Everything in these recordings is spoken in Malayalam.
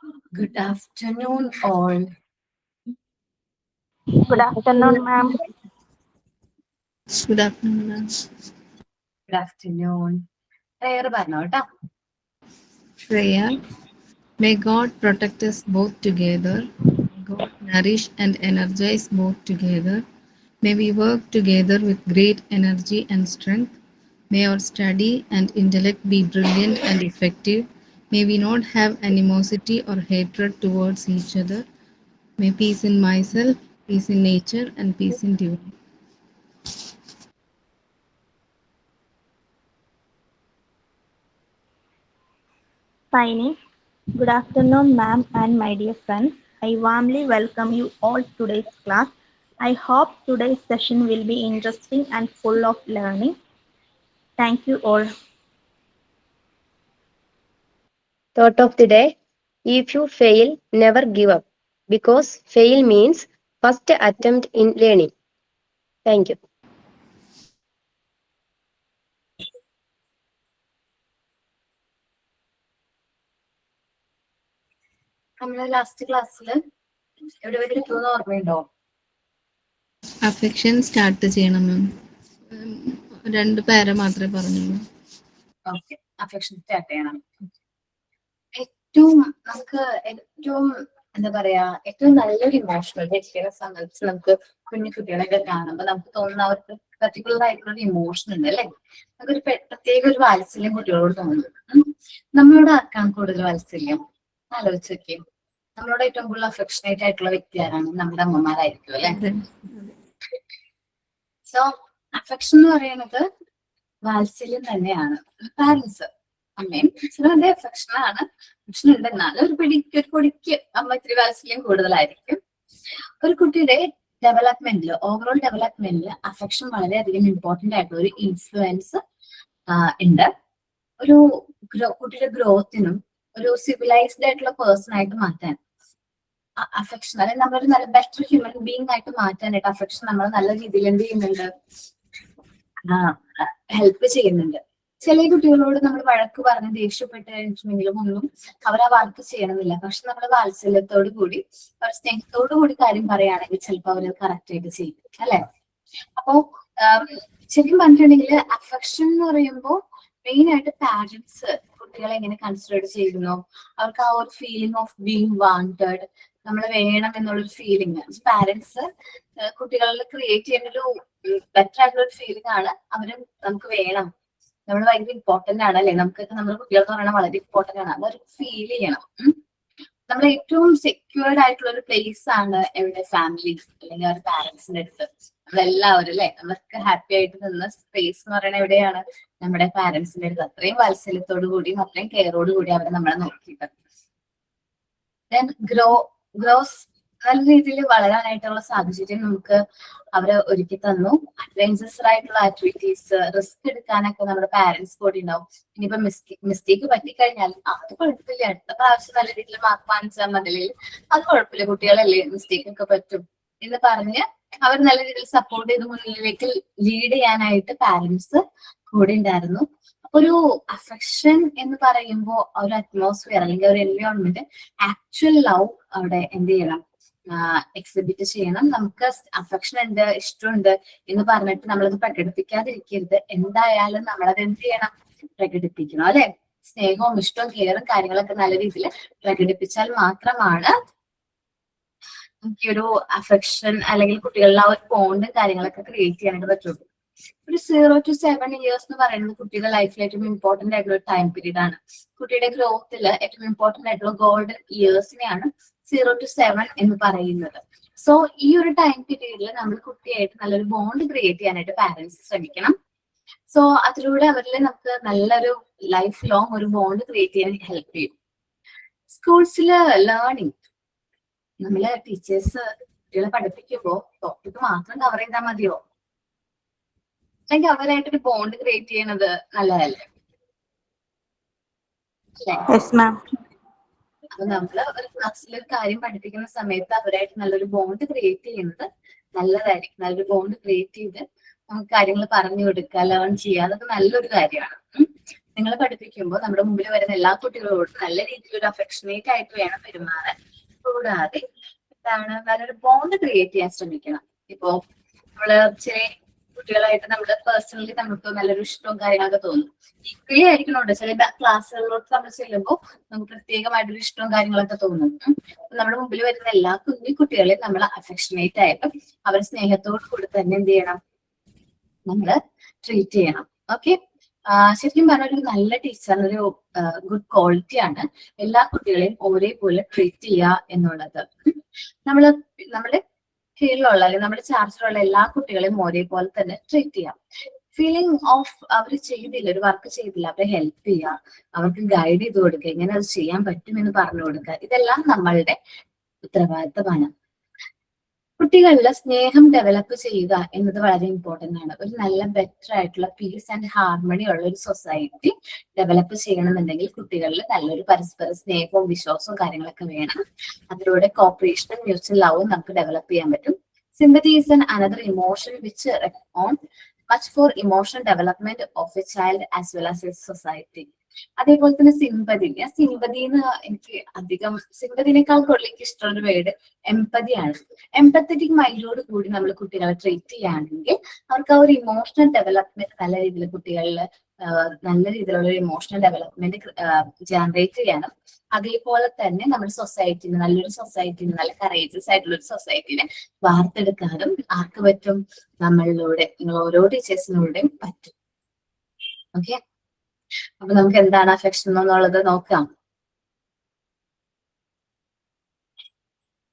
Good afternoon, all. Good afternoon, ma'am. Good afternoon, ma'am. Good afternoon. Prayer പറഞ്ഞോ കേട്ടോ. Prayer. May God protect us both together. May God nourish and energize both together. May we work together with great energy and strength. May our study and intellect be brilliant and effective. May we not have animosity or hatred towards each other. May peace in myself, peace in nature, and peace in divine. Signing. Good afternoon, ma'am and my dear friends. I warmly welcome you all to today's class. I hope today's session will be interesting and full of learning. Thank you all. Thought of the day: if you fail, never give up, because fail means first attempt in learning. Thank you. നമ്മളെ ലാസ്റ്റ് ക്ലാസ്സിൽ എവിടെ വരെ എത്തുമെന്ന് ഓർമ്മയുണ്ടോ? അഫെക്ഷൻ സ്റ്റാർട്ട് ചെയ്യണം മാം. 2 പേരെ മാത്രമേ പറഞ്ഞുള്ളൂ. ഓക്കെ, അഫെക്ഷൻ സ്റ്റാർട്ട് ചെയ്യണം. ഏറ്റവും എന്താ പറയാ, ഏറ്റവും നല്ലൊരു ഇമോഷണൽ വ്യക്തികളെ സംബന്ധിച്ച് നമുക്ക് കുഞ്ഞു കുട്ടികളെയൊക്കെ കാണുമ്പോൾ നമുക്ക് തോന്നുന്ന ഒരു പർട്ടിക്കുലർ ആയിട്ടുള്ള ഇമോഷൻ ഉണ്ട് അല്ലെ. നമുക്കൊരു പ്രത്യേക ഒരു വാത്സല്യം കുട്ടികളോട് തോന്നുന്നു. നമ്മളോട് ആർക്കാണ് കൂടുതൽ വാത്സല്യം? ആലോചിച്ച് നോക്കിയും. നമ്മളോട് ഏറ്റവും കൂടുതൽ അഫെക്ഷനേറ്റ് ആയിട്ടുള്ള വ്യക്തി ആരാണ്? നമ്മുടെ അമ്മമാരായിരിക്കും അല്ലെ. സോ അഫെക്ഷൻ എന്ന് പറയുന്നത് വാത്സല്യം തന്നെയാണ്. പാരന്റ്സ്, അമ്മയും അച്ഛനും അഫെക്ഷൻ ആണ്. അഫെക്ഷൻ ഉണ്ട്, എന്നാലും ഒരു പൊടിക്ക് അമ്മ ഇത്തിരി വാത്സല്യം കൂടുതലായിരിക്കും. ഒരു കുട്ടിയുടെ ഡെവലപ്മെന്റില്, ഓവറോൾ ഡെവലപ്മെന്റില് അഫെക്ഷൻ വളരെയധികം ഇമ്പോർട്ടന്റ് ആയിട്ടുള്ള ഒരു ഇൻഫ്ലുവൻസ് ഉണ്ട്. ഒരു കുട്ടിയുടെ ഗ്രോത്തിനും ഒരു സിവിലൈസ്ഡ് ആയിട്ടുള്ള പേഴ്സൺ ആയിട്ട് മാറ്റാൻ അഫെക്ഷൻ, അല്ലെങ്കിൽ നമ്മളൊരു നല്ല ബെറ്റർ ഹ്യൂമൻ ബീങ് ആയിട്ട് മാറ്റാനായിട്ട് അഫെക്ഷൻ നമ്മൾ നല്ല രീതിയിൽ എന്ത് ചെയ്യുന്നുണ്ട്? ഹെൽപ്പ് ചെയ്യുന്നുണ്ട്. ചില കുട്ടികളോട് നമ്മൾ വഴക്ക് പറഞ്ഞ് ദേഷ്യപ്പെട്ട് കഴിഞ്ഞിട്ടുണ്ടെങ്കിലും ഒന്നും അവർ ആ വർക്ക് ചെയ്യണമെന്നില്ല. പക്ഷെ നമ്മൾ വാത്സല്യത്തോടു കൂടി, അവർ സ്നേഹത്തോടു കൂടി കാര്യം പറയുകയാണെങ്കിൽ ചിലപ്പോൾ അവർ കറക്റ്റ് ആയിട്ട് ചെയ്യും അല്ലെ. അപ്പോ ശരിക്കും പറഞ്ഞിട്ടുണ്ടെങ്കിൽ അഫെക്ഷൻ എന്ന് പറയുമ്പോൾ മെയിൻ ആയിട്ട് പാരന്റ്സ് കുട്ടികളെ എങ്ങനെ കൺസിഡർ ചെയ്യുന്നു, അവർക്ക് ആ ഒരു ഫീലിംഗ് ഓഫ് ബീങ് വാണ്ടഡ്, നമ്മൾ വേണം എന്നുള്ളൊരു ഫീലിംഗ് പാരന്റ്സ് കുട്ടികളിൽ ക്രിയേറ്റ് ചെയ്യുന്ന ഒരു ബെറ്റർ ആയിട്ടുള്ള ഒരു ഫീലിംഗ് ആണ്. അവരും നമുക്ക് വേണം, നമ്മൾ ഭയങ്കര ഇമ്പോർട്ടന്റ് ആണ് അല്ലെ, നമുക്കൊക്കെ നമ്മുടെ കുട്ടികൾക്ക് പറയുന്നത് വളരെ ഇമ്പോർട്ടന്റ് ആണ്. അതൊരു ഫീൽ ചെയ്യണം. നമ്മൾ ഏറ്റവും സെക്യൂർഡ് ആയിട്ടുള്ള ഒരു പ്ലേസ് ആണ് എവിടെ? ഫാമിലി അല്ലെങ്കിൽ അവരുടെ പാരന്റ്സിന്റെ അടുത്ത്. നമ്മളെല്ലാവരും അല്ലെ, നമ്മൾക്ക് ഹാപ്പി ആയിട്ട് നിന്ന സ്പേസ് എന്ന് പറയുന്നത് എവിടെയാണ്? നമ്മുടെ പാരന്റ്സിന്റെ അടുത്ത്. അത്രയും വാത്സല്യത്തോടു കൂടിയും അത്രയും കെയറോട് കൂടി അവരെ നമ്മളെ നോക്കിയിട്ട് ഗ്രോസ് നല്ല രീതിയിൽ വളരാനായിട്ടുള്ള സാഹചര്യം നമുക്ക് അവര് ഒരുക്കി തന്നു. അഡ്വെഞ്ചറസ് ആയിട്ടുള്ള ആക്ടിവിറ്റീസ്, റിസ്ക് എടുക്കാനൊക്കെ നമ്മുടെ പാരന്റ്സ് കൂടി ഉണ്ടാവും. ഇനിയിപ്പോ മിസ്റ്റേക്ക് പറ്റിക്കഴിഞ്ഞാൽ അത് കുഴപ്പമില്ല, അടുത്ത പ്രാവശ്യം നല്ല രീതിയിൽ മാർക്ക് വാങ്ങിച്ചാൽ മതി, അത് കുഴപ്പമില്ല, കുട്ടികളല്ലേ, മിസ്റ്റേക്ക് ഒക്കെ പറ്റും എന്ന് പറഞ്ഞ് അവർ നല്ല രീതിയിൽ സപ്പോർട്ട് ചെയ്ത് മുന്നിലേക്ക് ലീഡ് ചെയ്യാനായിട്ട് പാരന്റ്സ് കൂടെ ഉണ്ടായിരുന്നു. ഒരു അഫെക്ഷൻ എന്ന് പറയുമ്പോൾ ഒരു അറ്റ്മോസ്ഫിയർ അല്ലെങ്കിൽ ഒരു എൻവയോൺമെന്റ്, ആക്ച്വൽ ലവ് അവിടെ എന്ത് ചെയ്യണം? എക്സിബിറ്റ് ചെയ്യണം. നമുക്ക് അഫെക്ഷൻ ഉണ്ട്, ഇഷ്ടമുണ്ട് എന്ന് പറഞ്ഞിട്ട് നമ്മളത് പ്രകടിപ്പിക്കാതിരിക്കരുത്. എന്തായാലും നമ്മളത് എന്ത് ചെയ്യണം? പ്രകടിപ്പിക്കണം അല്ലെ. സ്നേഹവും ഇഷ്ടവും കെയറും കാര്യങ്ങളൊക്കെ നല്ല രീതിയിൽ പ്രകടിപ്പിച്ചാൽ മാത്രമാണ് നമുക്ക് ഒരു അഫെക്ഷൻ അല്ലെങ്കിൽ കുട്ടികളിൽ ആ ഒരു ബോണ്ടും കാര്യങ്ങളൊക്കെ ക്രിയേറ്റ് ചെയ്യാനായിട്ട് പറ്റുള്ളൂ. ഒരു 0 to 7 years എന്ന് പറയുന്നത് കുട്ടിയുടെ ലൈഫിൽ ഏറ്റവും ഇമ്പോർട്ടന്റ് ആയിട്ടുള്ള ഒരു ടൈം പീരീഡ് ആണ്. കുട്ടിയുടെ ഗ്രോത്തിൽ ഏറ്റവും ഇമ്പോർട്ടന്റ് ആയിട്ടുള്ള ഗോൾഡൻ ഇയേഴ്സിനെയാണ് 0 to 7 എന്ന് പറയുന്നത്. സോ ഈ ഒരു ടൈം പീരീഡിൽ നമ്മൾ കുട്ടിയായിട്ട് നല്ലൊരു ബോണ്ട് ക്രിയേറ്റ് ചെയ്യാനായിട്ട് പാരന്റ്സ് ശ്രമിക്കണം. സോ അതിലൂടെ അവരിൽ നമുക്ക് നല്ലൊരു ലൈഫ് ലോങ് ഒരു ബോണ്ട് ക്രിയേറ്റ് ചെയ്യാൻ ഹെൽപ്പ് ചെയ്യും. സ്കൂൾസില് ലേണിംഗ്, നമ്മള് ടീച്ചേഴ്സ് കുട്ടികളെ പഠിപ്പിക്കുമ്പോൾ ടോപ്പിക് മാത്രം കവർ ചെയ്താൽ മതിയോ? അല്ലെങ്കിൽ അവരായിട്ടൊരു ബോണ്ട് ക്രിയേറ്റ് ചെയ്യണത് നല്ലതല്ലേ? അപ്പൊ നമ്മള് ഒരു ക്ലാസ്സിൽ ഒരു കാര്യം പഠിപ്പിക്കുന്ന സമയത്ത് അവരായിട്ട് നല്ലൊരു ബോണ്ട് ക്രിയേറ്റ് ചെയ്യുന്നത് നല്ലതായിരിക്കും. നല്ലൊരു ബോണ്ട് ക്രിയേറ്റ് ചെയ്ത് നമുക്ക് കാര്യങ്ങൾ പറഞ്ഞു കൊടുക്കുക, ലേൺ ചെയ്യുക, അതൊക്കെ നല്ലൊരു കാര്യമാണ്. നിങ്ങൾ പഠിപ്പിക്കുമ്പോൾ നമ്മുടെ മുമ്പിൽ വരുന്ന എല്ലാ കുട്ടികളോടും നല്ല രീതിയിൽ ഒരു അഫെക്ഷനേറ്റ് ആയിട്ട് വേണം പെരുമാറാൻ. കൂടാതെ എന്താണ്, നല്ലൊരു ബോണ്ട് ക്രിയേറ്റ് ചെയ്യാൻ ശ്രമിക്കണം. ഇപ്പോ നമ്മള് ചില കുട്ടികളായിട്ട് നമ്മുടെ പേഴ്സണലി നമുക്ക് നല്ലൊരു ഇഷ്ടവും കാര്യങ്ങളൊക്കെ തോന്നും. ഈക്വലി ആയിരിക്കണോണ്ട് ചില ക്ലാസ്സുകളിലോട്ട് നമ്മൾ ചെല്ലുമ്പോൾ നമുക്ക് പ്രത്യേകമായിട്ടൊരു ഇഷ്ടവും കാര്യങ്ങളൊക്കെ തോന്നും. നമ്മുടെ മുമ്പിൽ വരുന്ന എല്ലാ കുഞ്ഞു കുട്ടികളെയും നമ്മൾ അഫെക്ഷനേറ്റ് ആയിട്ട് അവരെ സ്നേഹത്തോട് കൂടി തന്നെ എന്ത് ചെയ്യണം, നമ്മള് ട്രീറ്റ് ചെയ്യണം. ഓക്കെ, ശരിക്കും പറഞ്ഞ ഒരു നല്ല ടീച്ചറിന് ഒരു ഗുഡ് ക്വാളിറ്റി ആണ് എല്ലാ കുട്ടികളെയും ഒരേപോലെ ട്രീറ്റ് ചെയ്യുക എന്നുള്ളത്. നമ്മുടെ കീഴിലുള്ള അല്ലെങ്കിൽ നമ്മുടെ ചാർജിലുള്ള എല്ലാ കുട്ടികളെയും ഒരേപോലെ തന്നെ ട്രീറ്റ് ചെയ്യാം. ഫീലിംഗ് ഓഫ് അവർ ചെയ്തില്ല, ഒരു വർക്ക് ചെയ്തില്ല, അവരെ ഹെൽപ്പ് ചെയ്യുക, അവർക്ക് ഗൈഡ് ചെയ്ത് കൊടുക്കുക, എങ്ങനെ അത് ചെയ്യാൻ പറ്റുമെന്ന് പറഞ്ഞു കൊടുക്കുക, ഇതെല്ലാം നമ്മളുടെ ഉത്തരവാദിത്തമാണ്. കുട്ടികളിൽ സ്നേഹം ഡെവലപ്പ് ചെയ്യുക എന്നത് വളരെ ഇമ്പോർട്ടന്റ് ആണ്. ഒരു നല്ല ബെറ്റർ ആയിട്ടുള്ള പീസ് ആൻഡ് ഹാർമണി ഉള്ള ഒരു സൊസൈറ്റി ഡെവലപ്പ് ചെയ്യണമെന്നുണ്ടെങ്കിൽ കുട്ടികളിൽ നല്ലൊരു പരസ്പര സ്നേഹവും വിശ്വാസവും കാര്യങ്ങളൊക്കെ വേണം. അതിലൂടെ കോപ്പറേഷനും മ്യൂച്വൽ ലവും നമുക്ക് ഡെവലപ്പ് ചെയ്യാൻ പറ്റും. Sympathy is an another emotion which respond much for emotional development of A child as well as A society. അതേപോലെ തന്നെ സിമ്പതിന്ന് എനിക്ക് അധികം സിമ്പതിനേക്കാൾ കൂടുതൽ എനിക്ക് ഇഷ്ടമുള്ള വേർഡ് എംപതിയാണ്. എംപത്തറ്റിക് മൈൻഡോട് കൂടി നമ്മൾ കുട്ടികളെ ട്രീറ്റ് ചെയ്യുകയാണെങ്കിൽ അവർക്ക് ആ ഒരു ഇമോഷണൽ ഡെവലപ്മെന്റ് നല്ല രീതിയിൽ കുട്ടികളിൽ നല്ല രീതിയിലുള്ള ഒരു ഇമോഷണൽ ഡെവലപ്മെന്റ് ജനറേറ്റ് ചെയ്യാനും അതേപോലെ തന്നെ നമ്മുടെ സൊസൈറ്റിന് നല്ലൊരു സൊസൈറ്റിന് നല്ല കറേജസ് ആയിട്ടുള്ള ഒരു സൊസൈറ്റിനെ വാർത്തെടുക്കാനും ആർക്ക് പറ്റും, നമ്മളിലൂടെ, നിങ്ങൾ ഓരോ ടീച്ചേഴ്സിലൂടെയും പറ്റും. ഓക്കെ, അപ്പൊ നമുക്ക് എന്താണ് അഫെക്ഷൻ എന്നുള്ളത് നോക്കാം.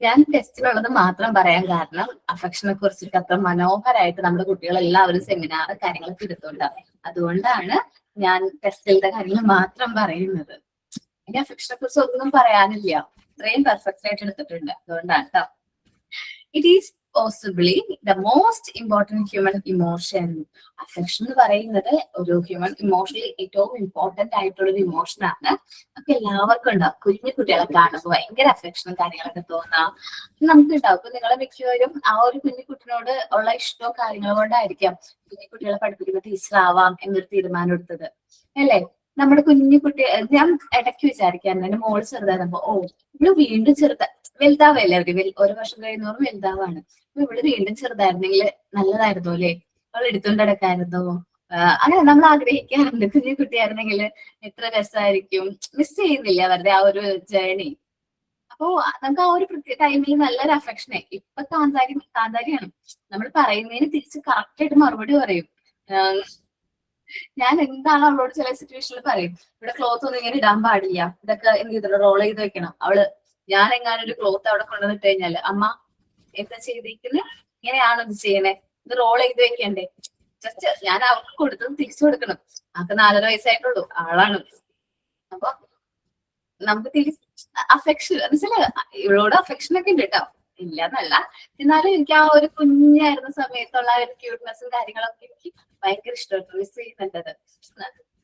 ഞാൻ ടെസ്റ്റിലുള്ളത് മാത്രം പറയാൻ കാരണം അഫെക്ഷനെ കുറിച്ചിട്ട് അത്ര മനോഹരമായിട്ട് നമ്മുടെ കുട്ടികളെല്ലാവരും സെമിനാർ കാര്യങ്ങളൊക്കെ എടുത്തുണ്ടാവും. അതുകൊണ്ടാണ് ഞാൻ ടെസ്റ്റിലത്തെ കാര്യങ്ങൾ മാത്രം പറയുന്നത്. ഇനി അഫെക്ഷനെ കുറിച്ച് ഒന്നും പറയാനില്ല, ഇത്രയും പെർഫെക്റ്റ് ആയിട്ട് എടുത്തിട്ടുണ്ട്. അതുകൊണ്ടാണ് കേട്ടോ. It is possibly the most important human emotion. Affection എന്ന് പറയുന്നത് ഒരു ഹ്യൂമൻ ഇമോഷണലി ഏറ്റവും ഇമ്പോർട്ടന്റ് ആയിട്ടുള്ള ഒരു ഇമോഷൻ ആണ്. അപ്പൊ എല്ലാവർക്കും ഉണ്ടാവും. കുഞ്ഞു കുട്ടികളെ കാണുമ്പോൾ ഭയങ്കര അഫെക്ഷനും കാര്യങ്ങളൊക്കെ തോന്നാം, നമുക്ക് ഉണ്ടാവും. ഇപ്പൊ നിങ്ങളെ മിക്കവരും ആ ഒരു കുഞ്ഞു കുട്ടിനോട് ഉള്ള ഇഷ്ടവും കാര്യങ്ങളും കൊണ്ടായിരിക്കാം കുഞ്ഞു കുട്ടികളെ പഠിപ്പിക്കുന്ന ടീച്ചർ ആവാം എന്നൊരു തീരുമാനം എടുത്തത്, അല്ലേ? നമ്മുടെ കുഞ്ഞു കുട്ടി, ഞാൻ ഇടയ്ക്ക് വിചാരിക്കാറുണ്ട്, എന്റെ മോള് ചെറുതായിരുന്നപ്പോ ഇവള് വീണ്ടും വലുതാവല്ലേ, അവര് ഒരു വർഷം കഴിയുന്നോറും വലുതാവാണ്. അപ്പൊ ഇവള് വീണ്ടും ചെറുതായിരുന്നെങ്കിൽ നല്ലതായിരുന്നു അല്ലേ, അവൾ എടുത്തോണ്ട് നടക്കായിരുന്നോ, അങ്ങനെ നമ്മൾ ആഗ്രഹിക്കാറുണ്ട്. കുഞ്ഞു കുട്ടിയായിരുന്നെങ്കിൽ എത്ര രസമായിരിക്കും. മിസ് ചെയ്യുന്നില്ല അവരുടെ ആ ഒരു ജേർണി. അപ്പോ നമുക്ക് ആ ഒരു പ്രത്യേക ടൈമിൽ നല്ലൊരു അഫെക്ഷനെ, ഇപ്പൊ കാന്താരിയാണ്, നമ്മൾ പറയുന്നതിന് തിരിച്ച് കറക്റ്റ് ആയിട്ട് മറുപടി പറയും. ഞാൻ എന്താണ് അവളോട് ചില സിറ്റുവേഷനിൽ പറയും, ഇവിടെ ക്ലോത്ത് ഒന്നും ഇങ്ങനെ ഇടാൻ പാടില്ല, ഇതൊക്കെ എന്ത് ചെയ്തിട്ട് റോൾ ചെയ്ത് വെക്കണം. ഞാൻ എങ്ങാനും ഒരു ക്ലോത്ത് അവിടെ കൊണ്ടുവന്നിട്ട് കഴിഞ്ഞാല്, അമ്മ എന്താ ചെയ്തിരിക്കുന്നത്, ഇങ്ങനെയാണോ ഇത് ചെയ്യണേ, ഇത് റോൾ ചെയ്ത് വെക്കണ്ടേ, ജസ്റ്റ് ഞാൻ അവർക്ക് കൊടുത്തത് തിരിച്ചു കൊടുക്കണം. അവർക്ക് 4.5 വയസ്സായിട്ടുള്ളൂ, ആളാണ്. അപ്പൊ നമുക്ക് അഫെക്ഷൻ മനസ്സിലാ, ഇവളോട് അഫെക്ഷൻ ഒക്കെ ഉണ്ട് കേട്ടോ, ഇല്ല എന്നല്ല. എന്നാലും എനിക്ക് ആ ഒരു കുഞ്ഞായിരുന്ന സമയത്തുള്ള ഒരു ക്യൂട്ട്നെസ്സും കാര്യങ്ങളൊക്കെ എനിക്ക് ഭയങ്കര ഇഷ്ടമായിട്ട് മിസ് ചെയ്യുന്നുണ്ടത്.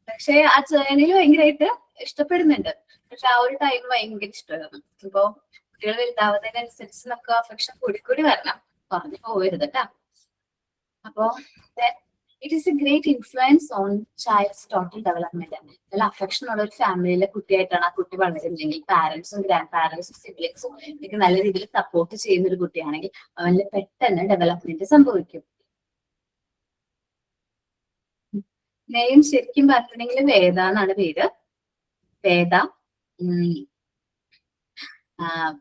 പക്ഷെ ആ ജേർണിയിൽ ഭയങ്കരമായിട്ട് ഇഷ്ടപ്പെടുന്നുണ്ട്. പക്ഷെ ആ ഒരു ടൈം ഭയങ്കര ഇഷ്ടമായിരുന്നു. ഇപ്പൊ കുട്ടികൾ വലുതാവുന്നതിനനുസരിച്ച് നമുക്ക് അഫെക്ഷൻ കൂടി വരണം, പറഞ്ഞു പോകരുത് കേട്ടാ. അപ്പോ it is A great influence on child's total development. നല്ല അഫെക്ഷൻ ഉള്ള ഒരു ഫാമിലിയിലെ കുട്ടിയായിട്ടാണ് ആ കുട്ടി വളരുന്നതെങ്കിൽ പാരന്റ്സും ഗ്രാൻഡ് പാരന്റ്സും സിബ്ലിങ്സും എനിക്ക് നല്ല രീതിയിൽ സപ്പോർട്ട് ചെയ്യുന്ന ഒരു കുട്ടിയാണെങ്കിൽ അവനിൽ പെട്ടെന്ന് ഡെവലപ്മെന്റ് സംഭവിക്കും. നെയിം ശരിക്കും പറഞ്ഞിട്ടുണ്ടെങ്കിൽ വേദ എന്നാണ് പേര്, വേദ.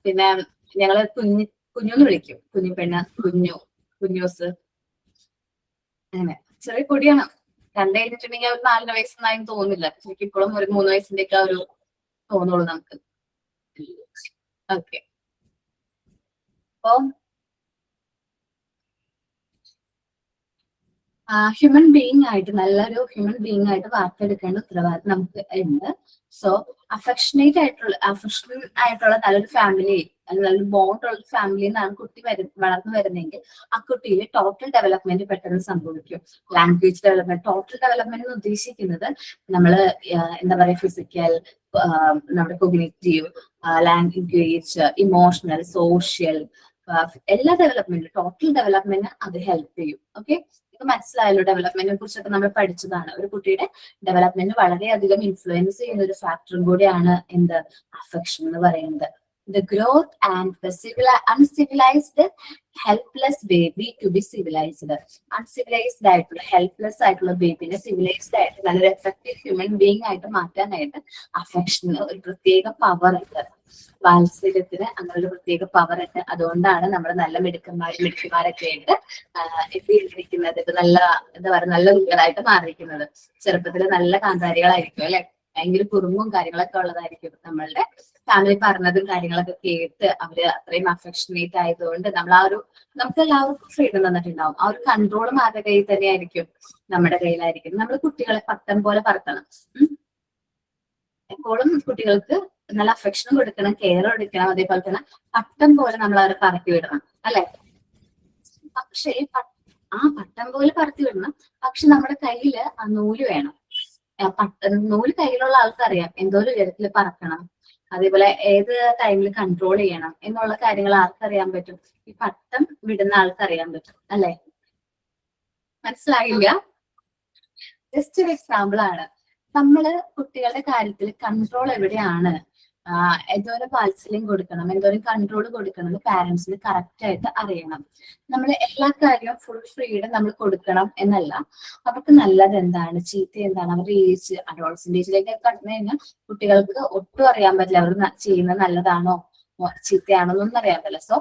പിന്നെ ഞങ്ങള് കുഞ്ഞുന്ന് വിളിക്കും, കുഞ്ഞു പെണ്ണ്, കുഞ്ഞൂസ്, അങ്ങനെ ചെറിയ കുടിയാണ്. കണ്ടു കഴിഞ്ഞിട്ടുണ്ടെങ്കിൽ ഒരു 4 വയസ്സൊന്നായും തോന്നില്ല, ശരിക്കും ഇപ്പോഴും ഒരു 3 വയസ്സിന്റെ ഒക്കെ ഒരു തോന്നുള്ളൂ നമുക്ക്. ഓക്കെ, അപ്പൊ ഹ്യൂമൻ ബീയിങ് ആയിട്ട്, നല്ലൊരു ഹ്യൂമൻ ബീയിങ് ആയിട്ട് വാർത്തെടുക്കേണ്ട ഉത്തരവാദിത്വം നമുക്ക് ഉണ്ട്. സോ അഫെക്ഷൻ ആയിട്ടുള്ള നല്ലൊരു ഫാമിലി, നല്ലൊരു ബോണ്ട് ഉള്ള ഫാമിലിയിൽ നിന്നാണ് കുട്ടി വളർന്നു വരുന്നതെങ്കിൽ ആ കുട്ടിയിൽ ടോട്ടൽ ഡെവലപ്മെന്റ് പെട്ടെന്ന് സംഭവിക്കും. ലാംഗ്വേജ് ഡെവലപ്മെന്റ്, ടോട്ടൽ ഡെവലപ്മെന്റ് എന്ന് ഉദ്ദേശിക്കുന്നത് നമ്മള് എന്താ പറയാ, ഫിസിക്കൽ, നമ്മുടെ കോഗ്നിറ്റീവ്, ലാംഗ്വേജ്, ഇമോഷണൽ, സോഷ്യൽ, എല്ലാ ഡെവലപ്മെന്റും, ടോട്ടൽ ഡെവലപ്മെന്റ് അത് ഹെൽപ്പ് ചെയ്യും. ഓക്കെ, ഇത് മനസ്സിലായല്ലോ, ഡെവലപ്മെന്റിനെ കുറിച്ചൊക്കെ നമ്മൾ പഠിച്ചതാണ്. ഒരു കുട്ടിയുടെ ഡെവലപ്മെന്റ് വളരെയധികം ഇൻഫ്ലുവൻസ് ചെയ്യുന്ന ഒരു ഫാക്ടറും കൂടിയാണ് എന്ത്, അഫെക്ഷൻ എന്ന് പറയുന്നത്. The growth and the uncivilized helpless baby to be civilized. Uncivilized ആയിട്ടുള്ള ഹെൽപ്ലെസ് ആയിട്ടുള്ള ബേബിനെ സിവിലൈസ്ഡ് ആയിട്ട് നല്ലൊരു എഫക്റ്റീവ് ഹ്യൂമൻ ബീങ് ആയിട്ട് മാറ്റാനായിട്ട് അഫെക്ഷന് ഒരു പ്രത്യേക പവർ ഉണ്ട്. വാത്സല്യത്തിന് അങ്ങനെ ഒരു പ്രത്യേക പവർ ഉണ്ട്. അതുകൊണ്ടാണ് നമ്മുടെ നല്ല മിടുക്കന്മാരൊക്കെ ആയിട്ട് എത്തിയിരിക്കുന്നത്. ഇപ്പൊ നല്ല എന്താ പറയുക, നല്ല കുട്ടികളായിട്ട് മാറിയിരിക്കുന്നത്. ചെറുപ്പത്തിൽ നല്ല കാന്താരികളായിരിക്കും അല്ലെ, ഭയങ്കര കുറുമ്പും കാര്യങ്ങളൊക്കെ ഉള്ളതായിരിക്കും. നമ്മളുടെ ഫാമിലി പറഞ്ഞതും കാര്യങ്ങളൊക്കെ കേട്ട് അവര് അത്രയും അഫെക്ഷനേറ്റ് ആയതുകൊണ്ട് നമുക്ക് എല്ലാവർക്കും ഫ്രീഡം തന്നിട്ടുണ്ടാവും. ആ ഒരു കൺട്രോളും ആരുടെ കയ്യിൽ തന്നെ ആയിരിക്കും, നമ്മുടെ കയ്യിലായിരിക്കും. നമ്മൾ കുട്ടികളെ പട്ടം പോലെ പറത്തണം. എപ്പോഴും കുട്ടികൾക്ക് നല്ല അഫെക്ഷൻ കൊടുക്കണം, കെയർ കൊടുക്കണം. അതേപോലെ തന്നെ പട്ടം പോലെ നമ്മൾ അവരെ പറത്തി വിടണം അല്ലെ. പക്ഷേ ആ പട്ടം പോലെ പറത്തി വിടണം, പക്ഷെ നമ്മുടെ കയ്യില് ആ നൂല് വേണം. നൂല് കയ്യിലുള്ള ആൾക്കറിയാം എന്തോരം ഉയരത്തിൽ പറക്കണം, അതേപോലെ ഏത് ടൈമിൽ കൺട്രോൾ ചെയ്യണം എന്നുള്ള കാര്യങ്ങൾ ആർക്കറിയാൻ പറ്റും, ഈ പട്ടം വിടുന്ന ആൾക്കറിയാൻ പറ്റും അല്ലെ. മനസ്സിലായില്ല? ജസ്റ്റ് ഒരു എക്സാമ്പിൾ ആണ്. നമ്മള് കുട്ടികളുടെ കാര്യത്തിൽ കൺട്രോൾ എവിടെയാണ്, എന്തോരം വാത്സല്യം കൊടുക്കണം, എന്തോരം കൺട്രോൾ കൊടുക്കണം എന്ന് പാരന്റ്സിന് കറക്റ്റ് ആയിട്ട് അറിയണം. നമ്മൾ എല്ലാ കാര്യവും ഫുൾ ഫ്രീഡം നമ്മൾ കൊടുക്കണം എന്നല്ല, അവർക്ക് നല്ലത് എന്താണ്, ചീത്ത എന്താണ്, അവരുടെ ഏജ് അഡോൾസെന്റ് ഏജിലേക്ക് കടന്നു കഴിഞ്ഞാൽ കുട്ടികൾക്ക് ഒട്ടും അറിയാൻ പറ്റില്ല അവർ ചെയ്യുന്നത് നല്ലതാണോ ചീത്തയാണോ എന്നൊന്നും അറിയാൻ പറ്റില്ല. സോ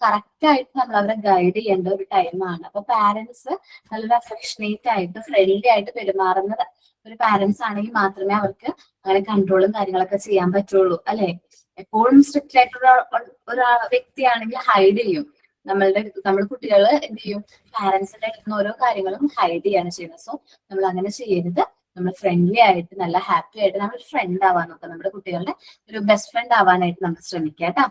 കറക്റ്റ് ആയിട്ട് നമ്മൾ അവരെ ഗൈഡ് ചെയ്യേണ്ട ഒരു ടൈമാണ്. അപ്പൊ പാരന്റ്സ് നല്ലൊരു അഫെക്ഷനേറ്റ് ആയിട്ട് ഫ്രണ്ട്ലി ആയിട്ട് പെരുമാറുന്നത് ഒരു പാരന്റ്സ് ആണെങ്കിൽ മാത്രമേ അവർക്ക് അങ്ങനെ കൺട്രോളും കാര്യങ്ങളൊക്കെ ചെയ്യാൻ പറ്റുള്ളൂ അല്ലെ. എപ്പോഴും സ്ട്രിക്റ്റ് ആയിട്ടുള്ള ഒരു വ്യക്തിയാണെങ്കിൽ ഹൈഡ് ചെയ്യും. നമ്മുടെ കുട്ടികൾ എന്ത് ചെയ്യും, പാരന്റ്സിന്റെ അടുത്ത് ഓരോ കാര്യങ്ങളും ഹൈഡ് ചെയ്യാണ് ചെയ്യുന്നത്. സോ നമ്മൾ അങ്ങനെ ചെയ്യരുത്. നമ്മൾ ഫ്രണ്ട്ലി ആയിട്ട് നല്ല ഹാപ്പി ആയിട്ട് നമ്മൾ ഫ്രണ്ട് ആവാൻ നോക്കാം. നമ്മുടെ കുട്ടികളുടെ ഒരു ബെസ്റ്റ് ഫ്രണ്ട് ആവാനായിട്ട് നമ്മൾ ശ്രമിക്കാം കേട്ടോ.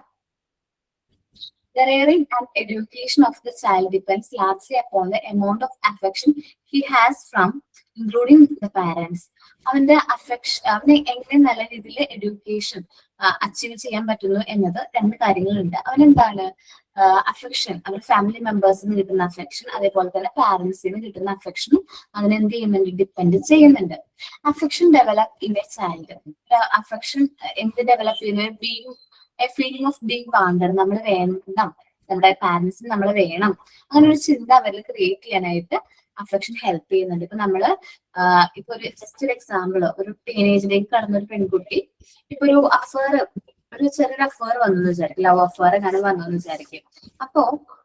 The rearing and education of the child depends largely upon the amount of affection he has from including the parents. അവന്റെ അവനെ എങ്ങനെ നല്ല രീതിയിൽ എഡ്യൂക്കേഷൻ അച്ചീവ് ചെയ്യാൻ പറ്റുന്നു എന്നത് രണ്ട് കാര്യങ്ങളുണ്ട്. അവനെന്താണ് അഫെക്ഷൻ, അവരുടെ ഫാമിലി മെമ്പേഴ്സിന് കിട്ടുന്ന അഫെക്ഷൻ, അതേപോലെ തന്നെ പാരന്റ്സിന് കിട്ടുന്ന അഫെക്ഷനും അതിന് എന്ത് ചെയ്യുന്നുണ്ട്, ഡിപ്പെൻഡ് ചെയ്യുന്നുണ്ട്. Affection develop in A child. Affection എന്ത് ഡെവലപ്പ് ചെയ്യുന്നത്, being A feeling of being wanted, നമ്മൾ വേണം, നമ്മുടെ പാരന്റ്സിന് നമ്മൾ വേണം, അങ്ങനെ ഒരു ചിന്ത അവരിൽ ക്രിയേറ്റ് ചെയ്യാനായിട്ട് അഫെക്ഷൻ ഹെൽപ്പ് ചെയ്യുന്നുണ്ട്. ഇപ്പൊ നമ്മള് ഇപ്പൊ ഒരു ജസ്റ്റ് ഒരു എക്സാമ്പിൾ, ഒരു ടീനേജിലേക്ക് കടന്ന ഒരു പെൺകുട്ടി ഇപ്പൊ ഒരു ചെറിയൊരു അഫയർ വന്നു വിചാരിക്കും, ലവ് അഫയർ അങ്ങനെ വന്നു വിചാരിക്കും. അപ്പോ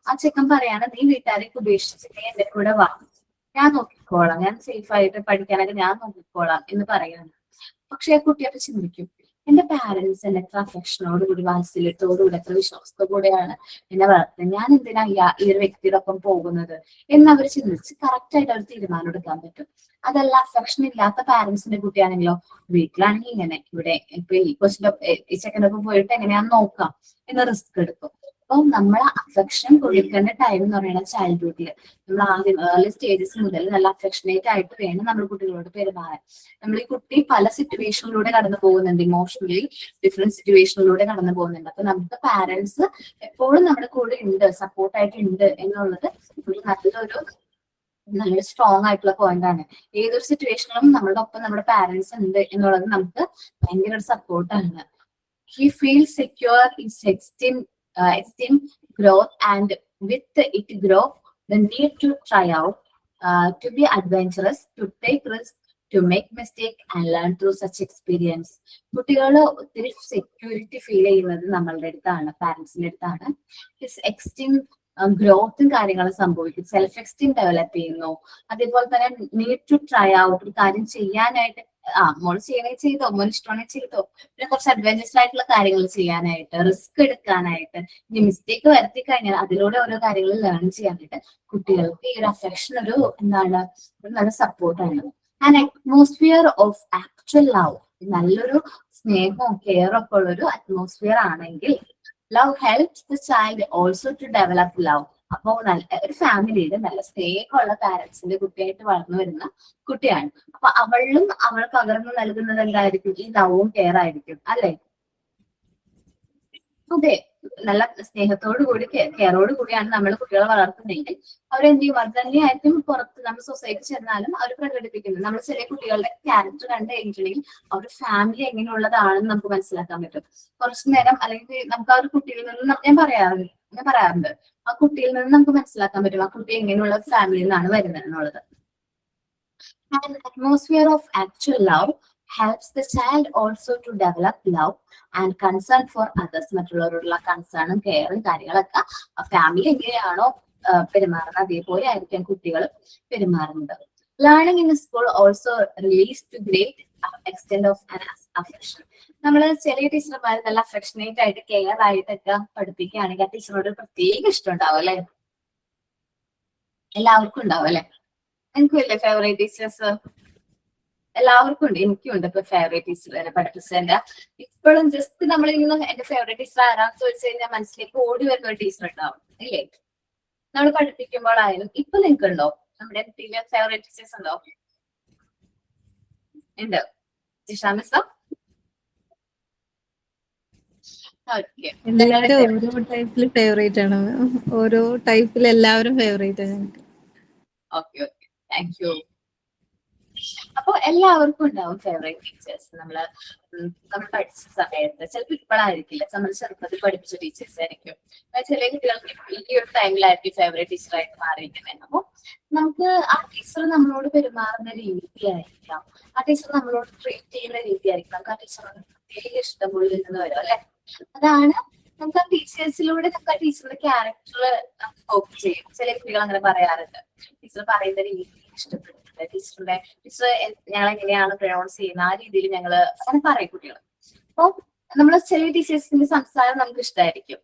ആ ചെക്കൻ പറയാണ്, നീ വീട്ടുകാരേക്ക് ഉപേക്ഷിച്ച് നീ എന്റെ കൂടെ വാ, ഞാൻ നോക്കിക്കോളാം, ഞാൻ സേഫ് ആയിട്ട് പഠിക്കാനൊക്കെ ഞാൻ നോക്കിക്കോളാം എന്ന് പറയാണ്. പക്ഷെ ആ കുട്ടി അപ്പൊ ചിന്തിക്കും, എന്റെ പാരന്റ്സ് എന്നെ എത്ര അഫെക്ഷനോടുകൂടി വാത്സല്യത്തോടുകൂടി എത്ര വിശ്വാസത്തോടെയാണ് എന്നെ വളർത്തുന്നത്, ഞാൻ എന്തിനാ ഈ ഒരു വ്യക്തിയുടെ ഒപ്പം പോകുന്നത് എന്ന് അവർ ചിന്തിച്ച് കറക്റ്റ് ആയിട്ട് അവർ തീരുമാനം എടുക്കാൻ പറ്റും. അതല്ല അഫെക്ഷൻ ഇല്ലാത്ത പാരന്റ്സിന്റെ കുട്ടിയാണെങ്കിലോ, വീട്ടിലാണെങ്കിൽ ഇങ്ങനെ, ഇവിടെ ഇപ്പൊ ഈ സെക്കൻഡ് ഒപ്പം പോയിട്ട് എങ്ങനെയാന്ന് നോക്കാം എന്ന് റിസ്ക് എടുക്കും. അപ്പൊ നമ്മളെ അഫെക്ഷൻ കൊടുക്കേണ്ട ടൈം എന്ന് പറയുന്നത് ചൈൽഡ്ഹുഡില്, നമ്മൾ ആദ്യം ഏർലി സ്റ്റേജസ് മുതൽ നല്ല അഫെക്ഷനേറ്റ് ആയിട്ട് വേണം നമ്മൾ കുട്ടികളോട് പെരുമാറാൻ. നമ്മൾ ഈ കുട്ടി പല സിറ്റുവേഷനിലൂടെ കടന്നു പോകുന്നുണ്ട്, ഇമോഷണലി ഡിഫറെന്റ് സിറ്റുവേഷനിലൂടെ കടന്നു പോകുന്നുണ്ട്. അപ്പൊ നമുക്ക് പാരന്റ്സ് എപ്പോഴും നമ്മുടെ കൂടെ ഉണ്ട്, സപ്പോർട്ടായിട്ട് ഉണ്ട് എന്നുള്ളത് ഒരു നല്ല സ്ട്രോങ് ആയിട്ടുള്ള പോയിന്റ് ആണ്. ഏതൊരു സിറ്റുവേഷനിലും നമ്മുടെ ഒപ്പം നമ്മുടെ പാരന്റ്സ് ഉണ്ട് എന്നുള്ളത് നമുക്ക് ഭയങ്കര ഒരു സപ്പോർട്ടാണ്. He feels secure in esteem growth, and with it grow the need to try out, to be adventurous, to take risks, to make mistake and learn through such experience. കുട്ടികൾ ഒത്തിരി സെക്യൂരിറ്റി ഫീൽ ചെയ്യുന്നത് നമ്മളുടെ അടുത്താണ്, പാരന്റ്സിന്റെ അടുത്താണ്. ഹിസ് എക്സ്റ്റീം ഗ്രോത്തും കാര്യങ്ങളും സംഭവിക്കും, സെൽഫ് എക്സ്റ്റീം ഡെവലപ്പ് ചെയ്യുന്നു. അതേപോലെ തന്നെ നീഡ് ടു ട്രൈ ഔട്ട്, ഒരു കാര്യം ചെയ്യാനായിട്ട് മോള് ചെയ്യണമെങ്കിൽ ചെയ്തോ, മോന് ഇഷ്ടമാണെങ്കിൽ ചെയ്തോ, പിന്നെ കുറച്ച് അഡ്വഞ്ചറസ് ആയിട്ടുള്ള കാര്യങ്ങൾ ചെയ്യാനായിട്ട്, റിസ്ക് എടുക്കാനായിട്ട്, ഇനി മിസ്റ്റേക്ക് വരുത്തി കഴിഞ്ഞാൽ അതിലൂടെ ഓരോ കാര്യങ്ങൾ ലേൺ ചെയ്യാനായിട്ട് കുട്ടികൾക്ക് ഈ ഒരു അഫെക്ഷൻ ഒരു നല്ല സപ്പോർട്ടാണ്. And atmosphere of actual love, നല്ലൊരു സ്നേഹവും കെയറും ഒക്കെ ഉള്ളൊരു അറ്റ്മോസ്ഫിയർ ആണെങ്കിൽ love helps the child also to develop love. അപ്പോ ഒരു ഫാമിലിയിൽ നല്ല സ്നേഹമുള്ള പാരന്റ്സിന്റെ കുട്ടിയായിട്ട് വളർന്നു വരുന്ന കുട്ടിയാണ്. അപ്പൊ അവൾ പകർന്നു നൽകുന്നത് എന്തായിരിക്കും, ഈ ലവും കെയർ ആയിരിക്കും അല്ലെ. അതെ, നല്ല സ്നേഹത്തോടു കൂടി കെയറോട് കൂടിയാണ് നമ്മൾ കുട്ടികളെ വളർത്തുന്നതെങ്കിൽ അവരെന്ത് ചെയ്യും, അത് തന്നെയായിരിക്കും പുറത്ത് നമ്മൾ സൊസൈറ്റി ചെന്നാലും അവർ പ്രകടിപ്പിക്കുന്നത്. നമ്മൾ ചെറിയ കുട്ടികളുടെ ക്യാരക്ടർ കണ്ടു കഴിഞ്ഞിട്ടുണ്ടെങ്കിൽ അവരുടെ ഫാമിലി എങ്ങനെയുള്ളതാണെന്ന് നമുക്ക് മനസ്സിലാക്കാൻ പറ്റും. കുറച്ചു നേരം അല്ലെങ്കിൽ നമുക്ക് ആ ഒരു കുട്ടിയിൽ നിന്ന് ഞാൻ പറയാറുണ്ട് ആ കുട്ടിയിൽ നിന്ന് നമുക്ക് മനസ്സിലാക്കാൻ പറ്റും ആ കുട്ടി എങ്ങനെയുള്ള ഫാമിലിയിൽ നിന്നാണ് വരുന്നത് എന്നുള്ളത്. An atmosphere of actual love helps the child also to develop love and concern for others. മറ്റുള്ളവരോടുള്ള കൺസേണും കെയറും കാര്യങ്ങളൊക്കെ ഫാമിലി എങ്ങനെയാണോ പെരുമാറുന്നത് അതേപോലെ ആയിരിക്കും കുട്ടികൾ പെരുമാറുന്നത്. Learning in school also relies to great extent of an affection. നമ്മൾ ചെറിയ ടീച്ചർമാർ നല്ല അഫെക്ഷനേറ്റ് ആയിട്ട് കെയർ ആയിട്ടൊക്കെ പഠിപ്പിക്കുകയാണെങ്കിൽ ആ ടീച്ചറിനോട് പ്രത്യേക ഇഷ്ടം ഉണ്ടാവും അല്ലെ? എല്ലാവർക്കും ഉണ്ടാവും അല്ലെ? എനിക്കും ഇല്ലേ ഫേവറേറ്റ് ടീച്ചേഴ്സ്? എല്ലാവർക്കും ഉണ്ട്, എനിക്കും ഉണ്ട് ഇപ്പൊ ഫേവറേറ്റ് ടീച്ചർ തന്നെ പഠിപ്പിച്ചതിന്റെ. ഇപ്പോഴും ജസ്റ്റ് നമ്മൾ ഇന്ന് എന്റെ ഫേവറേറ്റ് ടീച്ചർ ആരാന്ന് ചോദിച്ചു കഴിഞ്ഞാൽ മനസ്സിലേക്ക് ഓടി വരുന്ന ഒരു ടീച്ചർ ഉണ്ടാവും ഇല്ലേ? നമ്മൾ പഠിപ്പിക്കുമ്പോഴായാലും ഇപ്പൊ നിങ്ങൾക്ക് ഉണ്ടോ നമ്മുടെ ഫേവറേറ്റ് ടീച്ചേഴ്സ് ഉണ്ടോ? ഉണ്ട്. ജിഷ മിസ് എല്ലാവരും ഓരോ ടൈപ്പിൽ ഫേവറേറ്റ് ആണ്. ഓരോ ടൈപ്പിൽ എല്ലാവരും ഫേവറേറ്റ് ആണ് ഞങ്ങൾക്ക്. Okay okay, thank you. അപ്പൊ എല്ലാവർക്കും ഉണ്ടാവും ഫേവറേറ്റ് ടീച്ചേഴ്സ്. നമ്മൾ പഠിച്ച സമയത്ത് ചിലപ്പോൾ ഇപ്പോഴായിരിക്കില്ല, നമ്മൾ ചെറുപ്പത്തിൽ പഠിപ്പിച്ച ടീച്ചേഴ്സ് ആയിരിക്കും. ചില കുട്ടികൾക്ക് ഈ ഒരു ടൈമിലായിരിക്കും ഫേവറേറ്റ് ടീച്ചറായിട്ട് മാറിയിരിക്കുന്നത്. അപ്പൊ നമുക്ക് ആ ടീച്ചർ നമ്മളോട് പെരുമാറുന്ന രീതിയായിരിക്കാം, ആ ടീച്ചർ നമ്മളോട് ട്രീറ്റ് ചെയ്യുന്ന രീതിയായിരിക്കും നമുക്ക് ആ ടീച്ചറോട് പ്രത്യേക ഇഷ്ടമുള്ളിൽ നിന്ന് വരും അല്ലെ? അതാണ് നമുക്ക് ആ ടീച്ചേഴ്സിലൂടെ നമുക്ക് ആ ടീച്ചറുടെ ക്യാരക്ടർ കോപ്പി ചെയ്യും. ചില കുട്ടികൾ അങ്ങനെ പറയാറുണ്ട്, ടീച്ചർ പറയുന്ന രീതി ഇഷ്ടപ്പെടും, ടീച്ചർ ഞങ്ങൾ എങ്ങനെയാണ് പ്രൊനൗൺസ് ചെയ്യുന്നത് ആ രീതിയിൽ ഞങ്ങള് അങ്ങനെ പറയും കുട്ടികൾ. അപ്പൊ നമ്മള് ചെറിയ ടീച്ചേഴ്സിന്റെ സംസാരം നമുക്ക് ഇഷ്ടമായിരിക്കും.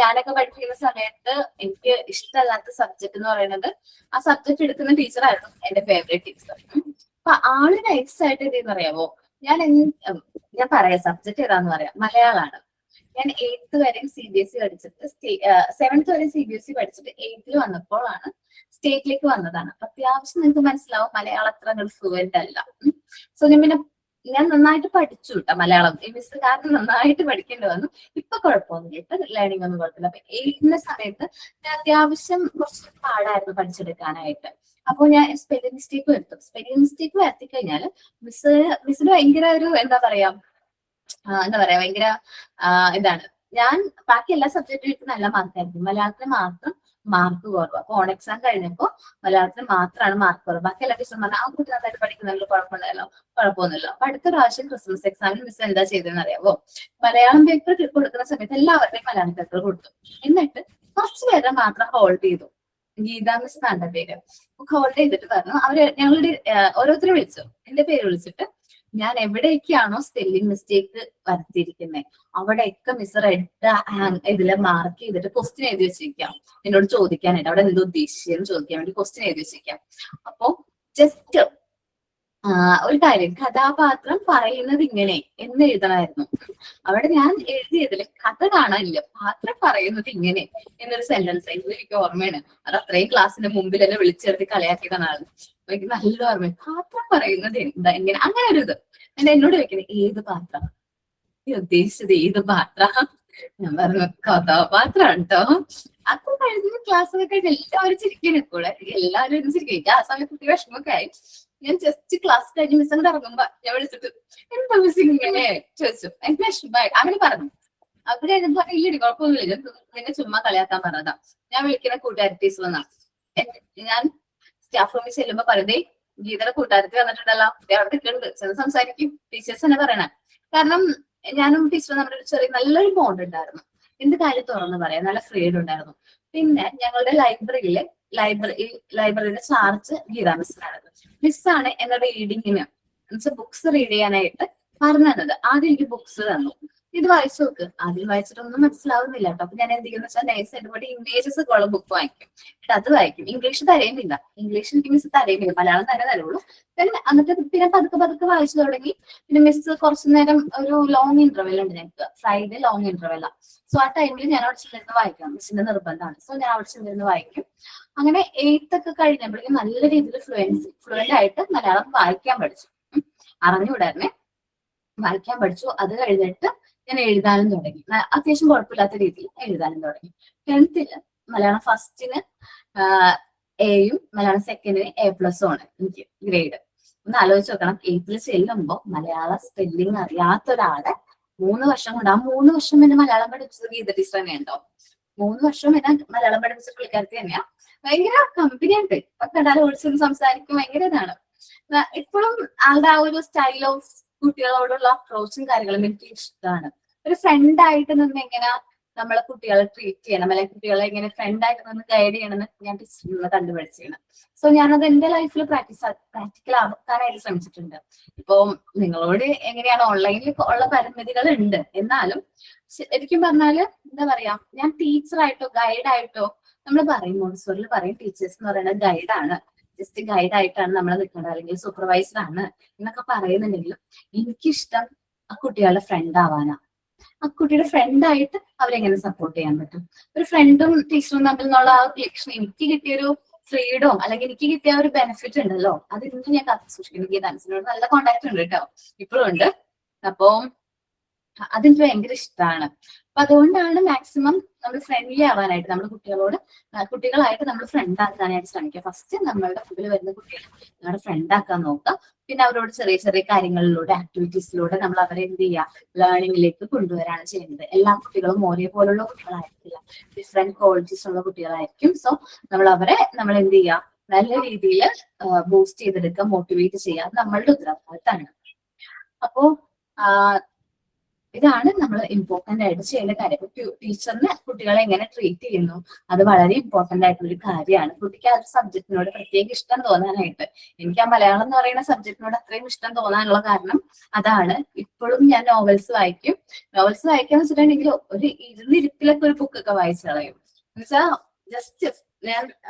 ഞാനൊക്കെ പഠിപ്പിക്കുന്ന സമയത്ത് എനിക്ക് ഇഷ്ടമല്ലാത്ത സബ്ജക്ട് എന്ന് പറയുന്നത് ആ സബ്ജക്ട് എടുക്കുന്ന ടീച്ചറായിരുന്നു എന്റെ ഫേവറേറ്റ് ടീച്ചർ. അപ്പൊ ആള് നൈസായിട്ട് എന്തെന്ന് അറിയാമോ, ഞാൻ പറയാം സബ്ജക്ട് ഏതാന്ന് പറയാം, മലയാളമാണ്. ഞാൻ 8th വരെയും CBSE പഠിച്ചിട്ട് 7th വരെ CBSE പഠിച്ചിട്ട് 8th വന്നപ്പോഴാണ് സ്റ്റേറ്റിലേക്ക് വന്നതാണ്. അപ്പൊ അത്യാവശ്യം നിങ്ങൾക്ക് മനസ്സിലാവും മലയാളം അത്ര അങ്ങോട്ട് ഫ്ലുവന്റ് അല്ല. സോ ഞാൻ നന്നായിട്ട് പഠിച്ചു കേട്ടോ മലയാളം. ഈ മിസ് കാരണം നന്നായിട്ട് പഠിക്കേണ്ടി വന്നു. ഇപ്പൊ കുഴപ്പമൊന്നുമില്ല, ഇപ്പൊ ലേണിംഗ് ഒന്നും കുഴപ്പമില്ല. അപ്പൊ 8th സമയത്ത് ഞാൻ അത്യാവശ്യം കുറച്ച് പാടായിരുന്നു പഠിച്ചെടുക്കാനായിട്ട്. അപ്പോൾ ഞാൻ സ്പെല്ലിംഗ് മിസ്റ്റേക്ക് വരുത്തും. സ്പെല്ലിംഗ് മിസ്റ്റേക്ക് വരുത്തി കഴിഞ്ഞാൽ മിസ്സിന് ഭയങ്കര ഒരു എന്താ പറയാ ഭയങ്കര ഇതാണ്. ഞാൻ ബാക്കി എല്ലാ സബ്ജക്റ്റിലും നല്ല മാർക്കായിരിക്കും, മലയാളത്തിന് മാത്രം മാർക്ക് കുറവ്. അപ്പൊ ഓൺ എക്സാം കഴിഞ്ഞപ്പോ മലയാളത്തിന് മാത്രമാണ് മാർക്ക് കുറവ്. ബാക്കി എല്ലാ ടീച്ചറും പറഞ്ഞാൽ ആ കുട്ടി നന്നായിട്ട് പഠിക്കുന്നതിൽ കുഴപ്പമൊന്നുമില്ല. അപ്പൊ അടുത്ത പ്രാവശ്യം ക്രിസ്മസ് എക്സാമിന് മിസ് എന്താ ചെയ്തതെന്ന് അറിയാവോ? മലയാളം പേപ്പർ കൊടുക്കുന്ന സമയത്ത് എല്ലാവരുടെയും മലയാളം പേപ്പർ കൊടുത്തു. എന്നിട്ട് കുറച്ചു പേരെ മാത്രം ഹോൾഡ് ചെയ്തു. ഗീതാ മിസ് എന്നാണ് പേര്. ഹോൾഡ് ചെയ്തിട്ട് പറഞ്ഞു, ഞങ്ങളുടെ ഓരോരുത്തരും വിളിച്ചു, എന്റെ പേര് വിളിച്ചിട്ട് ഞാൻ എവിടേക്കാണോ സ്പെല്ലിംഗ് മിസ്റ്റേക്ക് വരുത്തിയിരിക്കുന്നത് അവിടെയൊക്കെ മിസ് റെഡ് ഇതില് മാർക്ക് ചെയ്തിട്ട് ക്വസ്റ്റ്യൻ എഴുതി വെച്ചിരിക്കാം, എന്നോട് ചോദിക്കാനായിട്ട് അവിടെ എന്തോ ഉദ്ദേശിച്ചെന്ന് ചോദിക്കാൻ വേണ്ടി ക്വസ്റ്റ്യൻ എഴുതി വെച്ചിരിക്കാം. അപ്പൊ ജസ്റ്റ് ഒരു കാര്യം, കഥാപാത്രം പറയുന്നത് ഇങ്ങനെ എന്ന് എഴുതണമായിരുന്നു. അവിടെ ഞാൻ എഴുതിയതില് കഥ കാണാനില്ല, പാത്രം പറയുന്നത് ഇങ്ങനെ എന്നൊരു സെന്റൻസ് ആയിരുന്നു. എനിക്ക് ഓർമ്മയാണ്, അത് അത്രയും ക്ലാസ്സിന്റെ മുമ്പിൽ എന്നെ വിളിച്ചെടുത്ത് കളിയാക്കിയതാണ് ആള്. എനിക്ക് നല്ല ഓർമ്മയാണ്, പാത്രം പറയുന്നത് എന്താ ഇങ്ങനെ, അങ്ങനെ ഒരു ഇത്. എന്നോട് ചോദിക്കുന്നത് ഏത് പാത്രം, ഈ ഉദ്ദേശിച്ചത് ഏത് പാത്ര? ഞാൻ പറഞ്ഞു കഥാപാത്രം കേട്ടോ. അപ്പൊ കഴിഞ്ഞ ക്ലാസ് കഴിഞ്ഞ് എല്ലാവരും ചിരിക്കണ കൂടെ, എല്ലാവരും ചിരിക്കും. എനിക്ക് ആ സമയത്ത് കുട്ടി വിഷമൊക്കെ ആയി. ഞാൻ ജസ്റ്റ് ക്ലാസ് കഴിഞ്ഞ് മിസ് അങ്ങോട്ട് ഇറങ്ങുമ്പോ ഞാൻ വിളിച്ചിട്ട് എന്താ മിസ് ഇങ്ങനെ ചോദിച്ചു, എനിക്ക് വിഷമമായി അങ്ങനെ പറഞ്ഞു. അപ്പൊ ഞാൻ ഇല്ലടി കുഴപ്പമൊന്നുമില്ല, നിന്നെ ചുമ്മാ കളിയാക്കാൻ പറഞ്ഞതാ. ഞാൻ വിളിക്കുന്ന കൂട്ടുകാരത്തീസ് വന്നാ, ഞാൻ സ്റ്റാഫ് റൂമിൽ ചെല്ലുമ്പോ പറയുന്നേ ഗീതയുടെ കൂട്ടുകാരത്തി വന്നിട്ടുണ്ടല്ലോ, അവിടെ നിൽക്കുന്നുണ്ട്, ചെന്ന് സംസാരിക്കും. ടീച്ചേഴ്സ് തന്നെ പറയണേ. കാരണം ഞാനും ടീച്ചറും നമ്മുടെ ഒരു ചെറിയ നല്ലൊരു ബോണ്ട് ഉണ്ടായിരുന്നു. എന്ത് കാര്യം തുറന്ന് പറയാം, നല്ല ഫ്രീഡം ഉണ്ടായിരുന്നു. പിന്നെ ഞങ്ങളുടെ ലൈബ്രറിയുടെ ചാർജ് ഗീതാ മിസ്സായിരുന്നു. മിസ്സാണ് എന്നെ റീഡിങ്ങിന് ബുക്സ് റീഡ് ചെയ്യാനായിട്ട് പറഞ്ഞു തന്നത്. ആദ്യം എനിക്ക് ബുക്സ് തന്നു, ഇത് വായിച്ചു നോക്ക്. ആദ്യം വായിച്ചിട്ടൊന്നും മനസ്സിലാവുന്നില്ല കേട്ടോ. അപ്പൊ ഞാൻ എന്ത് ചെയ്യുന്ന വെച്ചാൽ നൈസായിട്ട് പോയിട്ട് ഇംഗ്ലീഷസ് ഉള്ള ബുക്ക് വാങ്ങിക്കും, എന്നിട്ട് അത് വായിക്കും. ഇംഗ്ലീഷ് തരയുന്നില്ല, ഇംഗ്ലീഷ് എനിക്ക് മിസ് തരയുന്നില്ല, മലയാളം തന്നെ തരുള്ളൂ. എന്നിട്ട് പിന്നെ പതുക്കെ വായിച്ചു തുടങ്ങി. പിന്നെ മിസ് കുറച്ചു നേരം ഒരു ലോങ് ഇന്റർവെൽ ഉണ്ട് ഞങ്ങൾക്ക്, ഫ്രൈഡേ ലോങ് ഇന്റർവെല്ല. സോ ആ ടൈമിൽ ഞാൻ അവിടെ ചെന്നിരുന്ന് വായിക്കണം, മിസ്സിന്റെ നിർബന്ധമാണ്. സോ ഞാൻ അവിടെ ചെന്നിരുന്ന് വായിക്കും. അങ്ങനെ 8th ഒക്കെ കഴിഞ്ഞപ്പോഴേക്കും നല്ല രീതിയിൽ ഫ്ലുവന്റ് ആയിട്ട് മലയാളം വായിക്കാൻ പഠിച്ചു. അറിഞ്ഞുകൂടായിരുന്നേ, വായിക്കാൻ പഠിച്ചു. അത് കഴിഞ്ഞിട്ട് ഞാൻ എഴുതാനും തുടങ്ങി. അത്യാവശ്യം കുഴപ്പമില്ലാത്ത രീതിയിൽ എഴുതാനും തുടങ്ങി. 10th മലയാളം ഫസ്റ്റിന് എയും മലയാളം സെക്കൻഡിന് A+ഉം ആണ് എനിക്ക് ഗ്രേഡ്. ഒന്ന് ആലോചിച്ച് നോക്കണം, 8th ചെല്ലുമ്പോൾ മലയാള സ്പെല്ലിംഗ് അറിയാത്ത ഒരാളെ 3 വർഷം കൊണ്ട്, ആ 3 വർഷം എന്നെ മലയാളം പഠിപ്പിച്ചത് ഗീത ടീച്ചർ തന്നെയുണ്ടോ? 3 വർഷം എന്നെ മലയാളം പഠിപ്പിച്ച പുള്ളിക്കാരത്തി തന്നെയാ. ഭയങ്കര കമ്പനി ഉണ്ട്, കണ്ടാലും ഓടിച്ചൊന്ന് സംസാരിക്കും, ഭയങ്കര ഇതാണ്. ഇപ്പോഴും ആളുടെ ആ ഒരു സ്റ്റൈൽ ഓഫ് കുട്ടികളോടുള്ള അപ്രോച്ചും കാര്യങ്ങളും എനിക്ക് ഇഷ്ടമാണ്. ഒരു ഫ്രണ്ട് ആയിട്ട് നിന്ന് എങ്ങനെ നമ്മളെ കുട്ടികളെ ട്രീറ്റ് ചെയ്യണം, അല്ലെങ്കിൽ കുട്ടികളെ എങ്ങനെ ഫ്രണ്ട് ആയിട്ട് നിന്ന് ഗൈഡ് ചെയ്യണമെന്ന് ഞാൻ ടീച്ചറിൽ നിന്ന് കണ്ടുപിടിച്ചാണ്. സോ ഞാനത് എന്റെ ലൈഫിൽ പ്രാക്ടിക്കൽ ആക്കാനായിട്ട് ശ്രമിച്ചിട്ടുണ്ട്. ഇപ്പൊ നിങ്ങളോട് എങ്ങനെയാണ്, ഓൺലൈനിൽ ഉള്ള പരിമിതികൾ ഉണ്ട്, എന്നാലും ശരിക്കും പറഞ്ഞാല് എന്താ പറയാ, ഞാൻ ടീച്ചറായിട്ടോ ഗൈഡായിട്ടോ, നമ്മൾ പറയും മോണ്ടിസോറിൽ പറയും ടീച്ചേഴ്സ് എന്ന് പറയുന്നത് ഗൈഡാണ്, ജസ്റ്റ് ഗൈഡ് ആയിട്ടാണ് നമ്മൾ നിൽക്കുന്നത്, അല്ലെങ്കിൽ സൂപ്പർവൈസർ ആണ് എന്നൊക്കെ പറയുന്നുണ്ടെങ്കിലും എനിക്കിഷ്ടം ആ കുട്ടികളുടെ ഫ്രണ്ട് ആവാനാ. ആ കുട്ടിയുടെ ഫ്രണ്ടായിട്ട് അവരെങ്ങനെ സപ്പോർട്ട് ചെയ്യാൻ പറ്റും. ഒരു ഫ്രണ്ടും ടീച്ചറും തമ്മിൽ നിന്നുള്ള ആ റിലേഷൻ, എനിക്ക് കിട്ടിയൊരു ഫ്രീഡവും അല്ലെങ്കിൽ എനിക്ക് കിട്ടിയ ഒരു ബെനിഫിറ്റ് ഉണ്ടല്ലോ, അത് ഇന്നും ഞാൻ കാത്തു സൂക്ഷിക്കുന്നു. എനിക്ക് ഡാൻസിനോട് നല്ല കോണ്ടാക്ട് ഉണ്ട് കേട്ടോ, ഇപ്പോഴും ഉണ്ട്. അപ്പോ അതെനിക്ക് ഭയങ്കര ഇഷ്ടമാണ്. അപ്പൊ അതുകൊണ്ടാണ് മാക്സിമം നമ്മൾ ഫ്രണ്ട്ലി ആവാനായിട്ട്, നമ്മുടെ കുട്ടികളായിട്ട് നമ്മൾ ഫ്രണ്ട് ആക്കാനായിട്ട് ശ്രമിക്കുക. ഫസ്റ്റ് നമ്മളുടെ മുമ്പിൽ വരുന്ന കുട്ടികളെ നമ്മുടെ ഫ്രണ്ട് ആക്കാൻ നോക്കുക. പിന്നെ അവരോട് ചെറിയ ചെറിയ കാര്യങ്ങളിലൂടെ, ആക്ടിവിറ്റീസിലൂടെ നമ്മൾ അവരെ എന്ത് ചെയ്യുക, ലേണിംഗിലേക്ക് കൊണ്ടുവരാണ് ചെയ്യുന്നത്. എല്ലാ കുട്ടികളും ഒരേപോലുള്ള കുട്ടികളായിരിക്കില്ല, ഡിഫറെന്റ് ക്വാളിറ്റീസ് ഉള്ള കുട്ടികളായിരിക്കും. സോ നമ്മൾ എന്ത് ചെയ്യുക, നല്ല രീതിയിൽ ബൂസ്റ്റ് ചെയ്തെടുക്കുക, മോട്ടിവേറ്റ് ചെയ്യുക, അത് നമ്മളുടെ ഉത്തരവാദിത്തമാണ്. അപ്പോ ഇതാണ് നമ്മൾ ഇമ്പോർട്ടന്റ് ആയിട്ട് ചെയ്യേണ്ട കാര്യം. ടീച്ചറിന് കുട്ടികളെ എങ്ങനെ ട്രീറ്റ് ചെയ്യുന്നു, അത് വളരെ ഇമ്പോർട്ടന്റ് ആയിട്ടുള്ള ഒരു കാര്യമാണ്. കുട്ടിക്ക് ആ ഒരു സബ്ജക്റ്റിനോട് പ്രത്യേക ഇഷ്ടം തോന്നാനായിട്ട്, എനിക്ക് ആ മലയാളം എന്ന് പറയുന്ന സബ്ജക്റ്റിനോട് അത്രയും ഇഷ്ടം തോന്നാനുള്ള കാരണം അതാണ്. ഇപ്പോഴും ഞാൻ നോവൽസ് വായിക്കും. നോവൽസ് വായിക്കാന്ന് വെച്ചിട്ടുണ്ടെങ്കിൽ ഒരു ഇരുന്നിരിപ്പിലൊക്കെ ഒരു ബുക്കൊക്കെ വായിച്ചു കളയും. എന്നുവെച്ചാൽ ജസ്റ്റ് ഞാൻ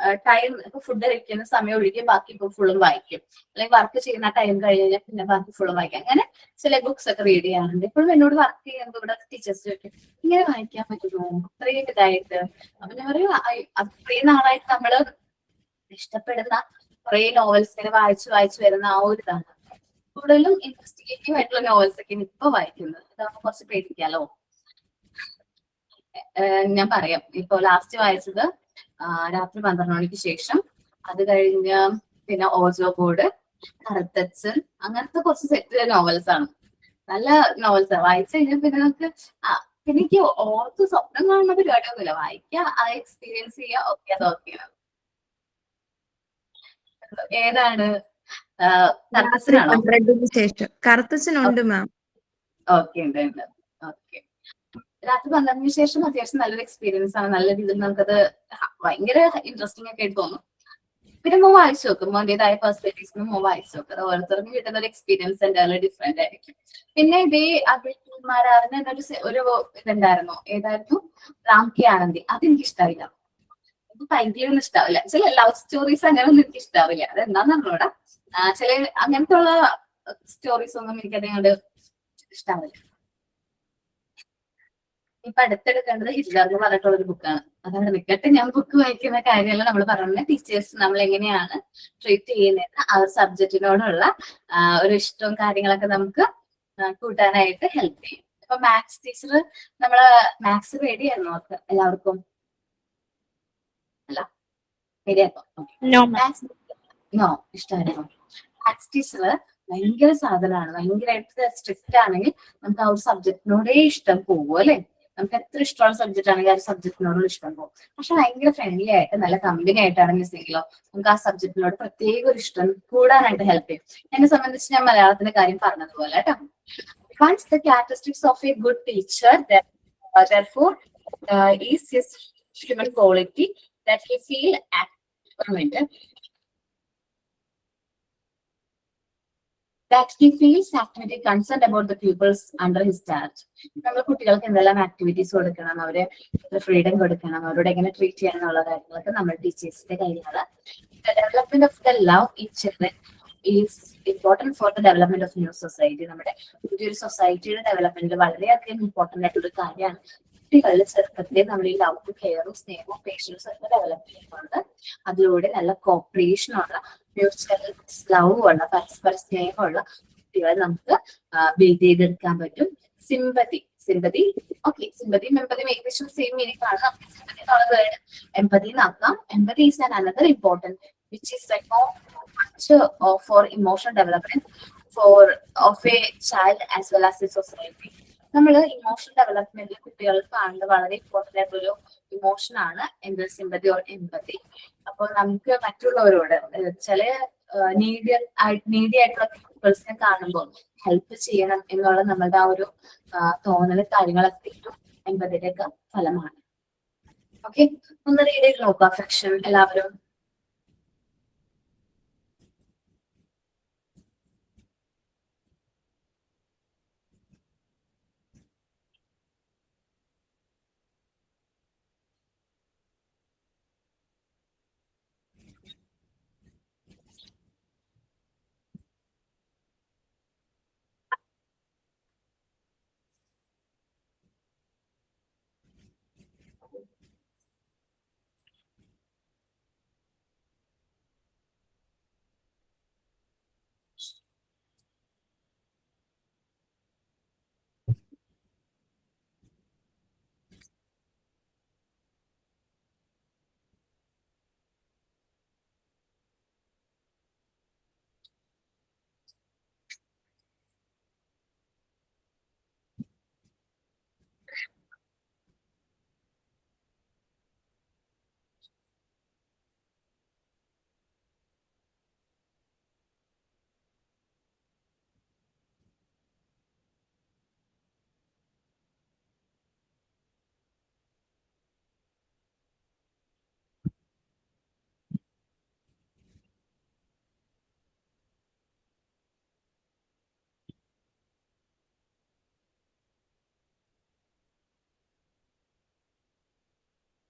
ടൈം ഇപ്പൊ ഫുഡ് കഴിക്കുന്ന സമയം ഒഴികെ ബാക്കി ഇപ്പൊ ഫുള്ളും വായിക്കും, അല്ലെങ്കിൽ വർക്ക് ചെയ്യുന്ന ടൈം കഴിഞ്ഞാൽ പിന്നെ ബാക്കി ഫുള്ളും വായിക്കും. അങ്ങനെ ചില ബുക്സ് ഒക്കെ റീഡ് ചെയ്യാറുണ്ട്. ഇപ്പോഴും എന്നോട് വർക്ക് ചെയ്യുമ്പോൾ ഇവിടെ ടീച്ചേഴ്സ് ചോദിക്കും, ഇങ്ങനെ വായിക്കാൻ പറ്റുമോ അത്രയും ഇതായിട്ട്. അപ്പൊ ഞാൻ പറയും, അത്രയും നാളായിട്ട് നമ്മള് ഇഷ്ടപ്പെടുന്ന കുറെ നോവൽസ് ഇങ്ങനെ വായിച്ചു വരുന്ന ആ ഒരു ഇതാണ്. കൂടുതലും ഇൻവെസ്റ്റിഗേറ്റീവ് ആയിട്ടുള്ള നോവൽസ് ഒക്കെയാണ് ഇപ്പൊ വായിക്കുന്നത്. അതാകുമ്പോൾ കുറച്ച് പേടിക്കാലോ. ഞാൻ പറയാം, ഇപ്പൊ ലാസ്റ്റ് വായിച്ചത് രാത്രി 12 മണിക്ക് ശേഷം, അത് കഴിഞ്ഞ് പിന്നെ ഓജോ ബോർഡ്, കറുത്തച്ഛൻ, അങ്ങനത്തെ കുറച്ച് സെറ്റ് നോവൽസ് ആണ്. നല്ല നോവൽസ് ആണ്. വായിച്ചു കഴിഞ്ഞാൽ പിന്നെ നമുക്ക് പിന്നെ എനിക്ക് ഓർത്ത് സ്വപ്നം കാണുന്ന പരിപാടിയൊന്നുമില്ല, വായിക്കുക, ആ എക്സ്പീരിയൻസ് ചെയ്യുക, ഓക്കെ അത് ഓക്കെയാണ്. ഏതാണ്? കറുത്തച്ഛനാണോ? കറുത്തച്ഛനുണ്ട് മാം. ഓക്കെ, ഉണ്ട്. ഓക്കെ, രാത്രി 12 ശേഷം അത്യാവശ്യം നല്ലൊരു എക്സ്പീരിയൻസ് ആണ്. നല്ല രീതിയിൽ നമുക്കത് ഭയങ്കര ഇൻട്രസ്റ്റിംഗ് ഒക്കെ ആയിട്ട് തോന്നും. പിന്നെ മോൻ വായിച്ചു നോക്കും, മോന്റേതായ പെർസ്പെക്ടീവ്സ് മോൻ വായിച്ചു നോക്കും. അത് ഓരോരുത്തർക്കും കിട്ടുന്ന ഒരു എക്സ്പീരിയൻസ് എന്തായാലും ഡിഫറെന്റ് ആയിരിക്കും. പിന്നെ ഇതേ അഭിമാരാറിന് ഒരു ഇതുണ്ടായിരുന്നു, ഏതായിരുന്നു, റാം കെ ആനന്ദി. അതെനിക്ക് ഇഷ്ടമായില്ല, എനിക്ക് ഭയങ്കരൊന്നും ഇഷ്ടാവില്ല. ചില ലവ് സ്റ്റോറീസ് അങ്ങനെ ഒന്നും എനിക്ക് ഇഷ്ടാവില്ല. അതെന്താന്ന് പറഞ്ഞൂടാ, ചില അങ്ങനത്തെ ഉള്ള സ്റ്റോറീസ് ഒന്നും എനിക്ക് അതുകൊണ്ട് ഇഷ്ടാവില്ല. ഇപ്പൊ അടുത്തെടുക്കേണ്ടത് ഹിറ്റ്ലർ എന്ന് പറഞ്ഞിട്ടുള്ള ഒരു ബുക്കാണ്. അതാണ് നിൽക്കട്ടെ, ഞാൻ ബുക്ക് വായിക്കുന്ന കാര്യമല്ല നമ്മൾ പറയുന്നത്, ടീച്ചേഴ്സ് നമ്മൾ എങ്ങനെയാണ് ട്രീറ്റ് ചെയ്യുന്നതെന്ന് ആ ഒരു സബ്ജക്റ്റിനോടുള്ള ഒരു ഇഷ്ടവും കാര്യങ്ങളൊക്കെ നമുക്ക് കൂട്ടാനായിട്ട് ഹെൽപ്പ് ചെയ്യും. ഇപ്പൊ മാത്സ് ടീച്ചർ, നമ്മള് മാത്സ് പേടിയായിരുന്നു അവർക്ക് എല്ലാവർക്കും, അല്ല പേടിയായിരുന്നു? നോ, ഇഷ്ടമായിരുന്നു. മാത്സ് ടീച്ചർ ഭയങ്കര സാധനമാണ്, ഭയങ്കരമായിട്ട് സ്ട്രിക്റ്റ് ആണെങ്കിൽ നമുക്ക് ആ ഒരു സബ്ജക്റ്റിനോടേ ഇഷ്ടം പോകും അല്ലെ. നമുക്ക് എത്ര ഇഷ്ടമുള്ള സബ്ജക്റ്റ് ആണെങ്കിൽ ആ ഒരു സബ്ജക്റ്റിനോടുള്ള ഇഷ്ടം പോകും. പക്ഷെ ഭയങ്കര ഫ്രണ്ട്ലി ആയിട്ട് നല്ല കമ്പനി ആയിട്ടാണ് മിസ്സെങ്കിലോ നമുക്ക് ആ സബ്ജക്റ്റിനോട് പ്രത്യേക ഒരു ഇഷ്ടം കൂടാനായിട്ട് ഹെൽപ്പ് ചെയ്യും. എന്നെ സംബന്ധിച്ച് ഞാൻ മലയാളത്തിന്റെ കാര്യം പറഞ്ഞതുപോലെ കേട്ടോ. Once the characteristics of a good teacher, therefore, is his human quality that he feel that he feels actively concerned about the pupils under his charge. നമ്മൾ കുട്ടികൾക്ക് എന്തെല്ലാം ആക്ടിവിറ്റീസ് കൊടുക്കണം, അവരെ ഫ്രീഡം കൊടുക്കണം, അവരോട് എങ്ങനെ ട്രീറ്റ് ചെയ്യണം എന്നുള്ള കാര്യങ്ങളൊക്കെ നമ്മൾ ടീച്ചേഴ്സിന്റെ കയ്യിലാണ്. The development of the love in children is important for the development of new society. നമ്മുടെ പുതിയൊരു സൊസൈറ്റിയുടെ ഡെവലപ്മെന്റിൽ വളരെയധികം ഇമ്പോർട്ടന്റ് ആയിട്ടുള്ള കാര്യമാണ്. കുട്ടികളുടെ ചെറുപ്പത്തിലെ നമ്മൾ ഈ ലവ്, കെയറും സ്നേഹവും പേഷ്യൻസും ഒക്കെ ഡെവലപ്പ് ചെയ്യുന്നുണ്ട്. അതിലൂടെ നല്ല കോപ്പറേഷനുള്ള, മ്യൂച്വൽ ലവ് ഉള്ള, പരസ്പര സ്നേഹമുള്ള കുട്ടികളെ നമുക്ക് ബിൽഡ് ചെയ്തെടുക്കാൻ പറ്റും. സിമ്പതി. ഓക്കെ, സിമ്പതിയും എമ്പതിയും ഏകദേശം സെയിം മീനിങ് ആണ്. നമുക്ക് സിമ്പതി എന്നുള്ള വേർഡ് എമ്പതി എന്നാക്കാം. Empathy is an another important which is like much for emotional development of a child as well as a society. നമ്മൾ ഇമോഷണൽ ഡെവലപ്മെന്റിൽ കുട്ടികൾക്ക് കാണുന്നത് വളരെ ഇമ്പോർട്ടന്റ് ആയിട്ടുള്ളൊരു ഇമോഷൻ ആണ് എന്ത് സിമ്പതി ഓർ എമ്പതി. അപ്പോൾ നമുക്ക് മറ്റുള്ളവരോട് ചില നീഡി ആയിട്ടുള്ള പീപ്പിൾസിനെ കാണുമ്പോൾ ഹെൽപ്പ് ചെയ്യണം എന്നുള്ള നമ്മളുടെ ആ ഒരു തോന്നല് കാര്യങ്ങളൊക്കെ ഇട്ടും എമ്പതിയുടെ ഒക്കെ ഫലമാണ്. ഓക്കെ, ഒന്ന് റീഡ് ചെയ്ത് നോക്കുക അഫെക്ഷൻ എല്ലാവരും.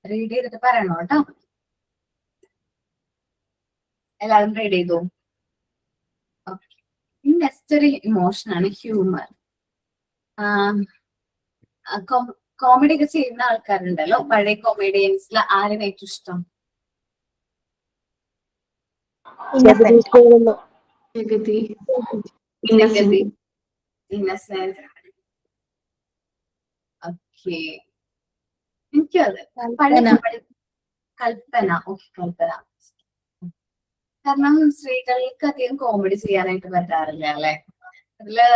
റീഡ് ചെയ്തിട്ട് പറയണോ കേട്ടോ. എല്ലാവരും റീഡ് ചെയ്തു. ഓക്കെ, നെക്സ്റ്റ് ഇമോഷൻ ആണ് ഹ്യൂമർ. കോമഡി ഒക്കെ ചെയ്യുന്ന ആൾക്കാരുണ്ടല്ലോ, പഴയ കോമഡിയൻസിൽ ആരാണ് ഏറ്റവും ഇഷ്ടം? ഇന്നസെന്റ്. ഓക്കെ, എനിക്കത് പഴയ കൽപ്പന. ഓക്കെ, കൽപ്പന. കാരണം സ്ത്രീകൾക്ക് അധികം കോമഡി ചെയ്യാനായിട്ട് പറ്റാറില്ല അല്ലെ. അതില്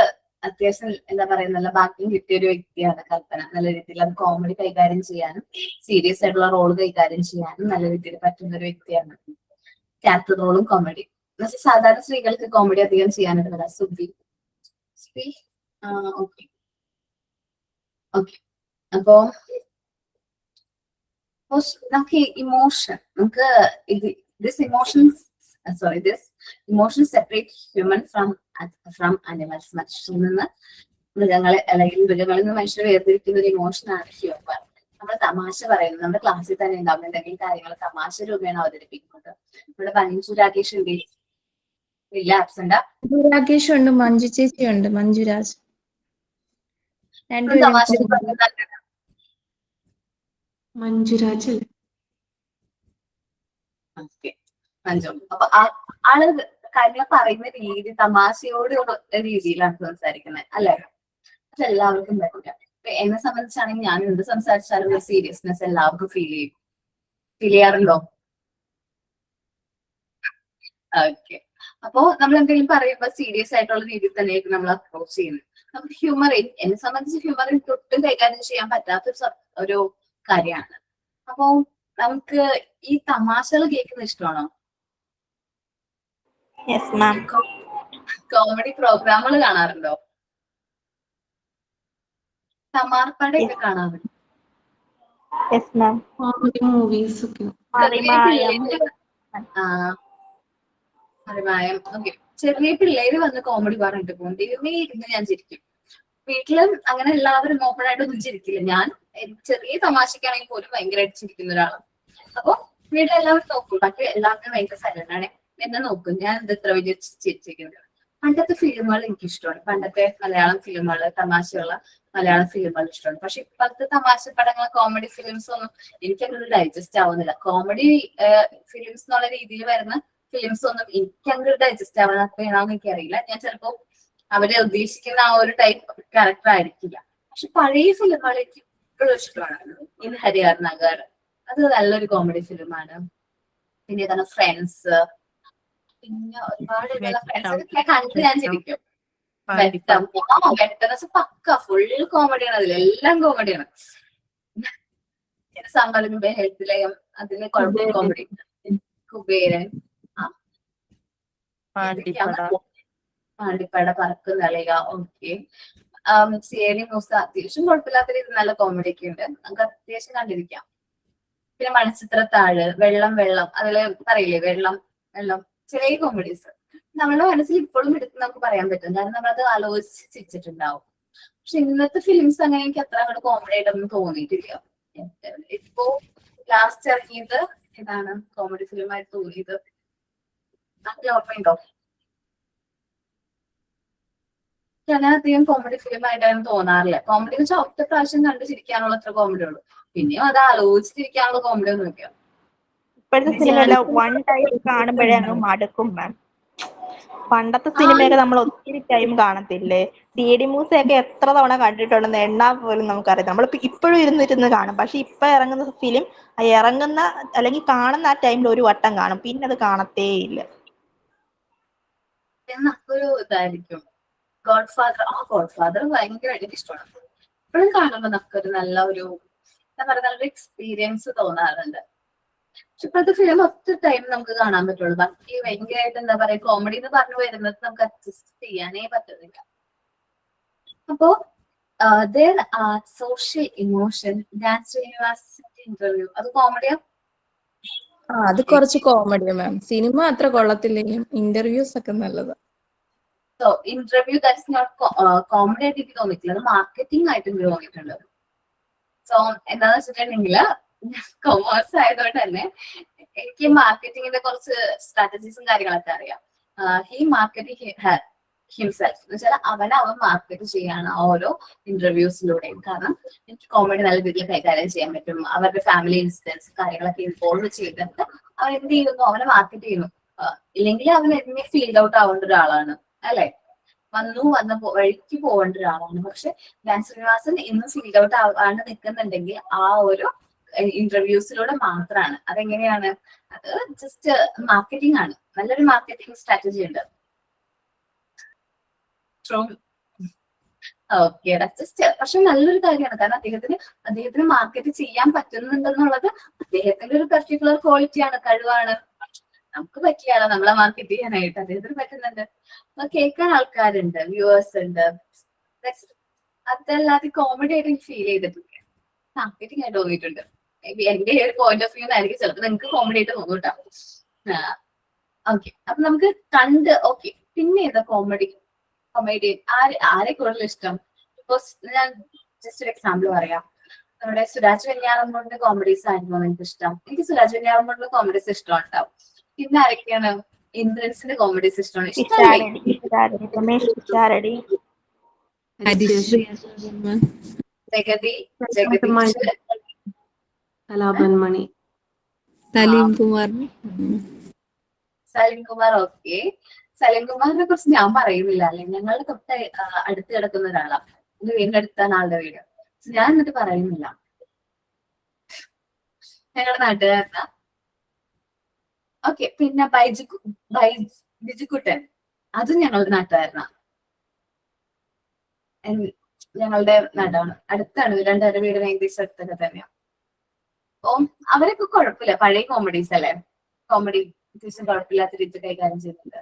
അത്യാവശ്യം എന്താ പറയുക, നല്ല ബാക്കിയും കിട്ടിയ ഒരു വ്യക്തിയാണ് കൽപ്പന. നല്ല രീതിയിൽ അത് കോമഡി കൈകാര്യം ചെയ്യാനും സീരിയസ് ആയിട്ടുള്ള റോൾ കൈകാര്യം ചെയ്യാനും നല്ല രീതിയിൽ പറ്റുന്ന ഒരു വ്യക്തിയാണ്. ക്യാരക്ടർ റോളും കോമഡി എന്നുവെച്ചാൽ സാധാരണ സ്ത്രീകൾക്ക് കോമഡി അധികം ചെയ്യാനായിട്ട് പറ്റില്ല. Subi okay okay. അപ്പോ നമുക്ക് ഇമോഷൻ, നമുക്ക് this emotion separate human from animals. മനുഷ്യരിൽ നിന്ന് മൃഗങ്ങളെ അല്ലെങ്കിൽ മൃഗങ്ങളിൽ നിന്ന് മനുഷ്യരെ വേർതിരിക്കുന്ന ഒരു ഇമോഷനാണ് ഹ്യൂമർ. നമ്മൾ തമാശ പറയുന്നത് നമ്മുടെ ക്ലാസ്സിൽ തന്നെ ഉണ്ടാവും. എന്തെങ്കിലും കാര്യങ്ങൾ തമാശ രൂപയാണ് അവതരിപ്പിക്കുന്നത്. നമ്മുടെ മഞ്ജു രാകേഷ് ഉണ്ട്, ഇല്ല ആബ്സെന്റ്. രാകേഷ് ഉണ്ട്, മഞ്ജു ചേച്ചി ഉണ്ട്, മഞ്ജുരാജ്. തമാശ മഞ്ജുരാജ് അല്ലേ? മഞ്ജു. അപ്പൊ ആള് കാര്യങ്ങൾ പറയുന്ന രീതി തമാശയോടുള്ള രീതിയിലാണ് സംസാരിക്കുന്നത് അല്ലെ. അതെല്ലാവർക്കും പറ്റില്ല. ഇപ്പൊ എന്നെ സംബന്ധിച്ചാണെങ്കിൽ ഞാൻ എന്ത് സംസാരിച്ചാലും സീരിയസ്നെസ് എല്ലാവർക്കും ഫീൽ ചെയ്യാറുണ്ടോ? ഓക്കെ, അപ്പോ നമ്മൾ എന്തെങ്കിലും പറയുമ്പോൾ സീരിയസ് ആയിട്ടുള്ള രീതിയിൽ തന്നെയായിരിക്കും നമ്മൾ അപ്രോച്ച് ചെയ്യുന്നത്. നമുക്ക് ഹ്യൂമർ, എന്നെ സംബന്ധിച്ച് ഹ്യൂമർ എനിക്ക് ഒട്ടും കൈകാര്യം ചെയ്യാൻ പറ്റാത്ത ഒരു കാര്യമാണ്. അപ്പോ നമുക്ക് ഈ തമാശകൾ കേൾക്കുന്നത് ഇഷ്ടമാണോ? കോമഡി പ്രോഗ്രാമുകൾ കാണാറുണ്ടോ? തമാർപ്പടയൊക്കെ കാണാറുണ്ടോ? മൂവീസ് ഒക്കെ. മറിമായം. ഓക്കെ, ചെറിയ പിള്ളേര് വന്ന് കോമഡി പറഞ്ഞിട്ട് പോകും. ദൈവമേ ഇരുന്ന് ഞാൻ ചിരിക്കും. വീട്ടിലും അങ്ങനെ എല്ലാവരും ഓപ്പൺ ആയിട്ടൊന്നും ചിരിക്കില്ല. ഞാൻ ചെറിയ തമാശക്കാണെങ്കിൽ പോലും ഭയങ്കരമായിട്ട് ചിരിക്കുന്ന ഒരാളാണ്. അപ്പൊ വീട്ടിലെല്ലാവരും നോക്കും, പക്ഷെ എല്ലാവരും ഭയങ്കര സൈലന്റ് ആണ്. എന്നെ നോക്കും, ഞാൻ ഇത് ഇത്ര വലിയ ചിരിച്ചിരിക്കുന്നത്. പണ്ടത്തെ ഫിലിമുകൾ എനിക്ക് ഇഷ്ടമാണ്. പണ്ടത്തെ മലയാളം ഫിലിമുകൾ, തമാശയുള്ള മലയാളം ഫിലിമുകൾ ഇഷ്ടമാണ്. പക്ഷെ ഇപ്പോഴത്തെ തമാശ പടങ്ങൾ, കോമഡി ഫിലിംസ് ഒന്നും എനിക്കങ്ങനെ ഡൈജസ്റ്റ് ആവുന്നില്ല. കോമഡി ഫിലിംസ് എന്നുള്ള രീതിയിൽ വരുന്ന ഫിലിംസ് ഒന്നും എനിക്കങ്ങനെ ഡൈജസ്റ്റ് ആവാനാണെന്ന് എനിക്കറിയില്ല. ഞാൻ ചിലപ്പോ അവരെ ഉദ്ദേശിക്കുന്ന ആ ഒരു ടൈപ്പ് ക്യാരക്ടർ ആയിരിക്കില്ല. പക്ഷെ പഴയ ഫിലിമുകൾ എനിക്ക് ഇപ്പോഴും ഇഷ്ടമാണ്. ഇൻ ഹരിഹർ നഗർ, അത് നല്ലൊരു കോമഡി ഫിലിമാണ്. പിന്നെ ഏതാണ് ഫ്രണ്ട്സ്, പിന്നെ ഒരുപാട് ഫ്രണ്ട്സ് കണ്ട് ഞാൻ ചിരിക്കും. വെട്ടം പക്ക ഫുൾ കോമഡിയാണ്, അതിലെല്ലാം കോമഡിയാണ്. സമ്മറിന്റെ ഹെൽത്തിലയം, അതിലെ കുഴപ്പം കോമഡി. കുബേരൻ, പാണ്ടിപ്പട, പറക്കും തളിക, ഓക്കെ. സേനി മൂസ അത്യാവശ്യം കുഴപ്പമില്ലാത്ത രീതിയിൽ നല്ല കോമഡി ഒക്കെ ഉണ്ട്, നമുക്ക് അത്യാവശ്യം കണ്ടിരിക്കാം. പിന്നെ മണിച്ചിത്രത്താഴ്, വെള്ളം വെള്ളം, അതില് പറയില്ലേ വെള്ളം വെള്ളം, ചെറിയ കോമഡീസ് നമ്മുടെ മനസ്സിൽ ഇപ്പോഴും എടുത്ത് നമുക്ക് പറയാൻ പറ്റും, കാരണം നമ്മളത് ആലോചിച്ചിട്ടുണ്ടാവും. പക്ഷെ ഇന്നത്തെ ഫിലിംസ് അങ്ങനെ എനിക്ക് അത്ര അങ്ങോട്ട് കോമഡി ആയിട്ടൊന്നും തോന്നിയിട്ടില്ല. ഇപ്പോ ലാസ്റ്റ് ഇറങ്ങിയത് ഏതാണ് കോമഡി ഫിലിം ആയിട്ട് തോന്നിയത്? അങ്ങനെ ഓർമ്മയുണ്ടോ? അങ്ങനെ അധികം കോമഡി ഫിലിം ആയിട്ടാണ് തോന്നാറില്ല. കോമഡി വെച്ചാൽ ഒറ്റ പ്രാവശ്യം കണ്ട് ചിരിക്കാനുള്ള അത്ര കോമഡി ഉള്ളൂ. പിന്നെയും അത് ആലോചിച്ചിരിക്കാനുള്ള കോമഡി ഒന്നും ഇല്ല. ഇപ്പോഴത്തെ സിനിമയെല്ലാം വൺ ടൈം കാണുമ്പോഴേ അങ്ങ് മടുക്കും മാം. പണ്ടത്തെ സിനിമയൊക്കെ നമ്മൾ ഒത്തിരി ടൈം കാണത്തില്ലേ? സി.ഡി. മൂസയൊക്കെ എത്ര തവണ കണ്ടിട്ടുണ്ടെന്ന് എണ്ണാ പോലും നമുക്കറിയാം. നമ്മൾ ഇപ്പോഴും ഇരുന്നിരുന്ന് കാണും. പക്ഷെ ഇപ്പൊ ഇറങ്ങുന്ന ഫിലിം ഇറങ്ങുന്ന അല്ലെങ്കിൽ കാണുന്ന ആ ടൈമിൽ ഒരു വട്ടം കാണും, പിന്നെ അത് കാണത്തേ ഇല്ല. ഒരു ഇതായിരിക്കും ഗോഡ് ഫാദർ ഭയങ്കരമായിട്ട് ഇഷ്ടമാണ്. ഇപ്പോഴും കാണുമ്പോൾ നമുക്കൊരു നല്ല ഒരു എന്താ പറയുക, നല്ലൊരു എക്സ്പീരിയൻസ് തോന്നാറുണ്ട്. പക്ഷെ ഇപ്പോഴത്തെ ഫിലിം ഒറ്റ ടൈം നമുക്ക് കാണാൻ പറ്റുള്ളൂ. ബാക്കി ഭയങ്കരമായിട്ട് എന്താ പറയാ, കോമഡി എന്ന് പറഞ്ഞു വരുന്നത് നമുക്ക് അഡ്ജസ്റ്റ് ചെയ്യാനേ പറ്റുന്നില്ല. അപ്പോ social emotion, dance university interview, അത് കോമഡിയാ? അത് കുറച്ച് കോമഡിയാ മാം. സിനിമ അത്ര കൊള്ളത്തില്ലെങ്കിലും ഇന്റർവ്യൂസ് ഒക്കെ നല്ലതാ. So interview that's not comedy ആയിട്ട് എനിക്ക് തോന്നിയിട്ടില്ല, അത് മാർക്കറ്റിംഗ് ആയിട്ട് എനിക്ക് തോന്നിയിട്ടുണ്ട്. സോ എന്താന്ന് വെച്ചിട്ടുണ്ടെങ്കിൽ കൊമേഴ്സ് ആയതുകൊണ്ട് തന്നെ എനിക്ക് മാർക്കറ്റിംഗിന്റെ കുറച്ച് സ്ട്രാറ്റജീസും കാര്യങ്ങളൊക്കെ അറിയാം. ഹി മാർക്കറ്റിംഗ് ഹിംസെൽഫ് എന്ന് വെച്ചാൽ അവൻ മാർക്കറ്റ് ചെയ്യാണ് ഓരോ ഇന്റർവ്യൂസിലൂടെയും. കാരണം എനിക്ക് കോമഡി നല്ല രീതിയിൽ കൈകാര്യം ചെയ്യാൻ പറ്റും. അവരുടെ ഫാമിലി ഇൻസിഡൻസ് കാര്യങ്ങളൊക്കെ ഇൻവോൾവ് ചെയ്തിട്ട് അവൻ എന്ത് ചെയ്യുന്നു, അവനെ മാർക്കറ്റ് ചെയ്യുന്നു. ഇല്ലെങ്കിൽ അവൻ എന്നെ ഫീൽഡ് ഔട്ട് ആവേണ്ട ഒരാളാണ്, അല്ലെ? വന്ന വഴിക്ക് പോകേണ്ട ഒരാളാണ്. പക്ഷെ ഡാൻസ് ശ്രീനിവാസൻ ഇന്ന് ഫീൽഡ് ഔട്ട് ആവാണ്ട് നിൽക്കുന്നുണ്ടെങ്കിൽ ആ ഒരു ഇന്റർവ്യൂസിലൂടെ മാത്രമാണ്. അതെങ്ങനെയാണ്? അത് ജസ്റ്റ് മാർക്കറ്റിംഗ് ആണ്, നല്ലൊരു മാർക്കറ്റിംഗ് സ്ട്രാറ്റജി ഉണ്ട്. ഓക്കെ, ജസ്റ്റ് പക്ഷെ നല്ലൊരു കാര്യമാണ്. കാരണം അദ്ദേഹത്തിന് മാർക്കറ്റ് ചെയ്യാൻ പറ്റുന്നുണ്ടെന്നുള്ളത് അദ്ദേഹത്തിന്റെ ഒരു പെർട്ടിക്കുലർ ക്വാളിറ്റിയാണ്, കഴിവാണ്. നമുക്ക് പറ്റിയാലോ നമ്മളെ മാർക്കറ്റ് ചെയ്യാനായിട്ട്? അദ്ദേഹത്തിന് പറ്റുന്നുണ്ട്, കേൾക്കാൻ ആൾക്കാരുണ്ട്, വ്യൂവേഴ്സ് ഉണ്ട്. അതല്ലാതെ കോമഡി ആയിട്ട് എനിക്ക് ഫീൽ ചെയ്തിട്ടുണ്ട്, മാർക്കറ്റിംഗ് ആയിട്ട് തോന്നിയിട്ടുണ്ട്. എന്റെ ഒരു പോയിന്റ് ഓഫ് വ്യൂ ആയിരിക്കും ചിലപ്പോൾ നിങ്ങൾക്ക് കോമഡി ആയിട്ട് തോന്നും കേട്ടോ. ഓക്കെ, അപ്പൊ നമുക്ക് കണ്ട് ഓക്കെ. പിന്നെ ഏതാ കൊമേഡിയൻ ആരെ കൂടുതൽ ഇഷ്ടം? ഇപ്പൊ ഞാൻ ജസ്റ്റ് ഒരു എക്സാമ്പിൾ പറയാം. നമ്മുടെ സുരാജ് വെഞ്ഞാറമ്മൂടിന്റെ കോമഡീസ് ആയിരുന്നു എനിക്ക് ഇഷ്ടം. എനിക്ക് സുരാജ് വെഞ്ഞാറമ്മൂടിന്റെ കോമഡീസ് ഇഷ്ടമുണ്ടാവും. പിന്നെ ആരൊക്കെയാണ്? ഇന്ദ്രൻസിന്റെ കോമഡീസ് ഇഷ്ടമാണ്. ജഗദീഷ്, കലാപൻമണി, സലീം കുമാർ. ഓക്കെ. സലീം കുമാറിനെ കുറിച്ച് ഞാൻ പറയുന്നില്ല, അല്ലെ? ഞങ്ങളുടെ തൊട്ട് അടുത്ത് കിടക്കുന്ന ഒരാളാണ്, എന്റെ വീടിന്റെ അടുത്താണ് ആളുടെ വീട്. ഞാൻ എന്നിട്ട് പറയുന്നില്ല. ഞങ്ങളുടെ നാട്ടുകാരനാ. ഓക്കെ, പിന്നെ ബിജുക്കുട്ടൻ, അതും ഞങ്ങളുടെ നാട്ടുകാരനാ. ഞങ്ങളുടെ നാടാണ്, അടുത്താണ്. രണ്ടുപേരുടെ വീട് ഏകദേശം അടുത്തൊക്കെ തന്നെയാണ്. അപ്പൊ അവരൊക്കെ കുഴപ്പമില്ല, പഴയ കോമഡീസ് അല്ലേ, കോമഡി അത്യാവശ്യം കുഴപ്പമില്ലാത്ത രീതി കൈകാര്യം ചെയ്യുന്നുണ്ട്.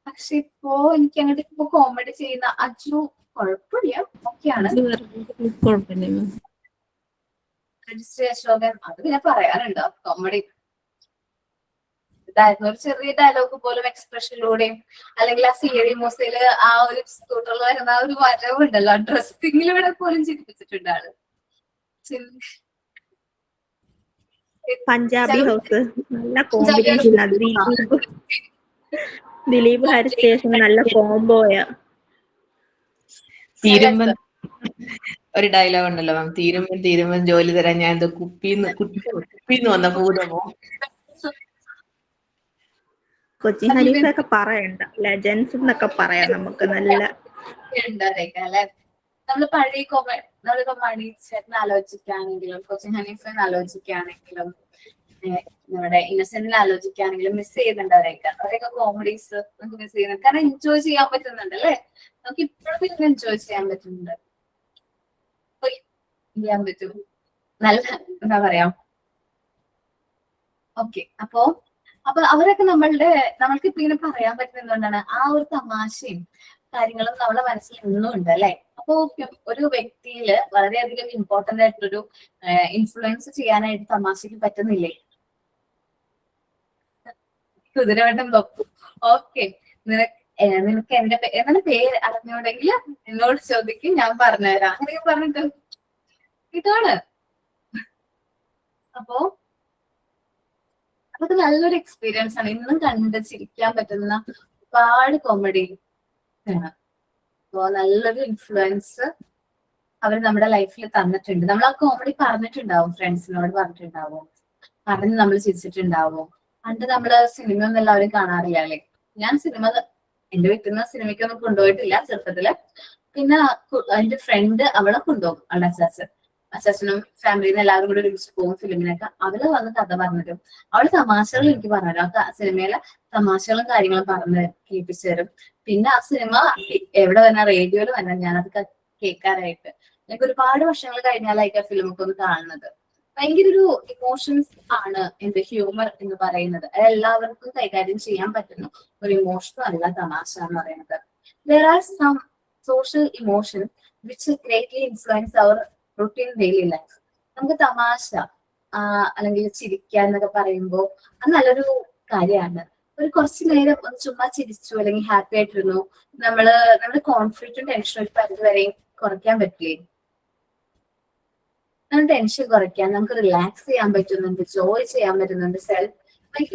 പക്ഷെ ഇപ്പോ എനിക്ക് അങ്ങോട്ട് ഇപ്പൊ കോമഡി ചെയ്യുന്ന അജു കുഴപ്പമില്ല, ഓക്കെയാണ്. രജിസ്റ്റർ അശോകൻ, അത് പിന്നെ പറയാനുണ്ടോ? കോമഡി ഇതായിരുന്നു. ഒരു ചെറിയ ഡയലോഗ് പോലും എക്സ്പ്രഷനിലൂടെയും അല്ലെങ്കിൽ ആ സിയറി മൂസയില് ആ ഒരു സ്കൂട്ടറിൽ വരുന്ന ആ ഒരു വരവുണ്ടല്ലോ, ഡ്രസ്സിങ്ങിലൂടെ പോലും ചിരിപ്പിച്ചിട്ടുണ്ട് ആള്. പഞ്ചാബി ഹൗസ് നല്ല കോമ്പിനേഷൻ. അത് ദിലീപ് ഹരിശേഷൻ നല്ല കോംബോയാ. തീരുമ്പൻ ഒരു ഡയലോഗ് ഉണ്ടല്ലോ മാം, തീരുമ്പൻ ജോലി തരാൻ ഞാൻ എന്തോ കുപ്പിന്ന് വന്ന ഭൂതമോ. കൊച്ചി ഹനീഫയൊക്കെ പറയണ്ട, ലെജൻസ് എന്നൊക്കെ പറയാം നമുക്ക്. നല്ല അല്ലെ, നമ്മള് പഴയ നമ്മളിപ്പോ മണി ചേട്ടനെ ആലോചിക്കുകയാണെങ്കിലും കൊച്ചിൻ ഹനീഫിനെ ആലോചിക്കുകയാണെങ്കിലും നമ്മുടെ ഇന്നസെന്റിനെ ആലോചിക്കുകയാണെങ്കിലും മിസ് ചെയ്യുന്നുണ്ട് അവരെയൊക്കെ കോമഡീസ് നമുക്ക് മിസ് ചെയ്യുന്നുണ്ട്. കാരണം എൻജോയ് ചെയ്യാൻ പറ്റുന്നുണ്ട് അല്ലെ, നമുക്ക് ഇപ്പോഴും എൻജോയ് ചെയ്യാൻ പറ്റുന്നുണ്ട്. ചെയ്യാൻ പറ്റും, നല്ല എന്താ പറയാ. ഓക്കെ, അപ്പൊ അവരൊക്കെ നമ്മൾക്ക് ഇപ്പൊ ഇങ്ങനെ പറയാൻ പറ്റുന്നത് എന്തുകൊണ്ടാണ്, ആ ഒരു തമാശയും കാര്യങ്ങളും നമ്മളെ മനസ്സിൽ ഇന്നും ഉണ്ട് അല്ലെ. അപ്പോ ഒരു വ്യക്തിയില് വളരെയധികം ഇമ്പോർട്ടന്റ് ആയിട്ടൊരു ഇൻഫ്ലുവൻസ് ചെയ്യാനായിട്ട് തമാശക്ക് പറ്റുന്നില്ലേ? കുതിരവട്ടം പപ്പു, ഓക്കെ. നിനക്ക് എന്റെ പേര് അറിഞ്ഞോടെങ്കിൽ എന്നോട് ചോദിക്കും, ഞാൻ പറഞ്ഞുതരാം. അങ്ങനെയൊക്കെ പറഞ്ഞിട്ട് ഇതാണ്. അപ്പോ അതൊക്കെ നല്ലൊരു എക്സ്പീരിയൻസ് ആണ്. ഇന്നും കണ്ട് ചിരിക്കാൻ പറ്റുന്ന ഒരുപാട് കോമഡി ആണ്. അപ്പോ നല്ലൊരു ഇൻഫ്ലുവൻസ് അവർ നമ്മുടെ ലൈഫിൽ തന്നിട്ടുണ്ട്. നമ്മൾ ആ കോമഡി പറഞ്ഞിട്ടുണ്ടാവും, ഫ്രണ്ട്സിനോട് പറഞ്ഞിട്ടുണ്ടാവും, പറഞ്ഞ് നമ്മൾ ചിരിച്ചിട്ടുണ്ടാവും. പണ്ട് നമ്മള് സിനിമ ഒന്നും എല്ലാവരും കാണാറില്ല അല്ലെ. ഞാൻ എന്റെ വീട്ടിൽ നിന്ന് സിനിമയ്ക്കൊന്നും കൊണ്ടുപോയിട്ടില്ല ചെറുപ്പത്തില്. പിന്നെ എന്റെ ഫ്രണ്ട് അവളെ കൊണ്ടുപോകും, അവളുടെ അച്ചാച്ചനും ഫാമിലിയിൽ നിന്ന് എല്ലാവരും കൂടി ഒരുമിച്ച് പോകും ഫിലിമിനൊക്കെ. അവള് വന്ന് കഥ പറഞ്ഞുതരും, അവള് തമാശകൾ എനിക്ക് പറഞ്ഞുതരും. ആ സിനിമയിലെ തമാശകളും കാര്യങ്ങളും പറഞ്ഞ് കേൾപ്പിച്ചു തരും. പിന്നെ ആ സിനിമ എവിടെ വന്ന റേഡിയോയിൽ വന്നാൽ ഞാനത് കേൾക്കാനായിട്ട് എനിക്ക് ഒരുപാട് വർഷങ്ങൾ കഴിഞ്ഞാലായിരിക്കും ആ ഫിലിമൊക്കെ ഒന്ന് കാണുന്നത്. ഭയങ്കര ഒരു ഇമോഷൻസ് ആണ് എന്റെ ഹ്യൂമർ എന്ന് പറയുന്നത്. എല്ലാവർക്കും കൈകാര്യം ചെയ്യാൻ പറ്റുന്ന ഒരു ഇമോഷൻ അല്ല തമാശ എന്ന് പറയുന്നത്. There are some social emotions which greatly influence our routine daily life. നമുക്ക് തമാശ അല്ലെങ്കിൽ ചിരിക്കുക എന്നൊക്കെ പറയുമ്പോൾ അത് നല്ലൊരു കാര്യമാണ്. ഒരു കുറച്ചു നേരം ഒന്ന് ചുമ്മാ ചിരിച്ചു അല്ലെങ്കിൽ ഹാപ്പി ആയിട്ടിരുന്നു, നമ്മുടെ കോൺഫിഡൻറ്റും ടെൻഷനും ഒരു പരിധി വരെയും കുറയ്ക്കാൻ പറ്റില്ലേ? നമ്മുടെ ടെൻഷൻ കുറയ്ക്കാൻ, നമുക്ക് റിലാക്സ് ചെയ്യാൻ പറ്റുന്നുണ്ട്, ജോയ് ചെയ്യാൻ പറ്റുന്നുണ്ട്.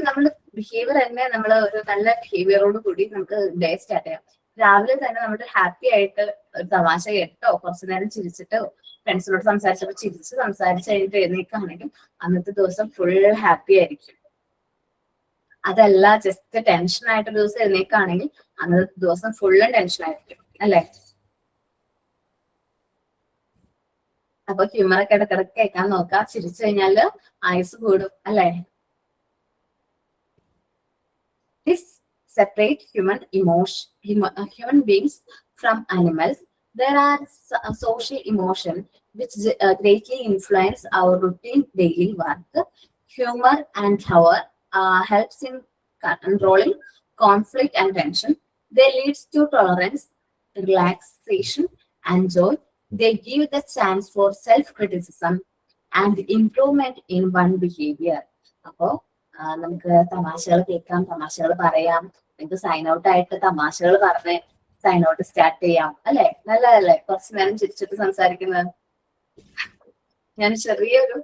നമ്മുടെ ബിഹേവിയർ തന്നെ നമ്മൾ ഒരു നല്ല ബിഹേവിയറോട് കൂടി നമുക്ക് ഡേ സ്റ്റാർട്ട് ചെയ്യാം. രാവിലെ തന്നെ നമ്മുടെ ഹാപ്പി ആയിട്ട് ഒരു തമാശ കേട്ടോ കുറച്ചു നേരം ചിരിച്ചിട്ടോ ഫ്രണ്ട്സിനോട് സംസാരിച്ചപ്പോൾ സംസാരിച്ച് കഴിഞ്ഞിട്ട് എഴുന്നേക്കാണെങ്കിൽ അന്നത്തെ ദിവസം ഫുൾ ഹാപ്പി ആയിരിക്കും. അതല്ല ജസ്റ്റ് ടെൻഷൻ ആയിട്ടൊരു ദിവസം എഴുന്നേക്കാണെങ്കിൽ അന്നത്തെ ദിവസം ഫുള്ളും ടെൻഷൻ ആയിരിക്കും അല്ലെ. അപ്പൊ ഹ്യൂമറൊക്കെ ഇടക്കിടക്ക് കേൾക്കാൻ നോക്കാം. ചിരിച്ചു കഴിഞ്ഞാല് ആയുസ് കൂടും അല്ലെ. This separate human beings from animals. There are social emotions which greatly influence our routine daily work. Humor and humor helps in controlling conflict and tension. They leads to tolerance, relaxation, and joy. They give the chance for self-criticism and improvement in one behavior. അപ്പോ നമുക്ക് തമാശകൾ കേൾക്കാം, തമാശകൾ പറയാം. നിങ്ങൾക്ക് സൈൻ ഔട്ട് ആയിട്ട് തമാശകൾ പറഞ്ഞ് സൈൻ ഔട്ട് സ്റ്റാർട്ട് ചെയ്യാം അല്ലെ. നല്ലതല്ലേ കുറച്ചു നേരം ചിരിച്ചിട്ട് സംസാരിക്കുന്നത്. ഞാൻ ചെറിയൊരു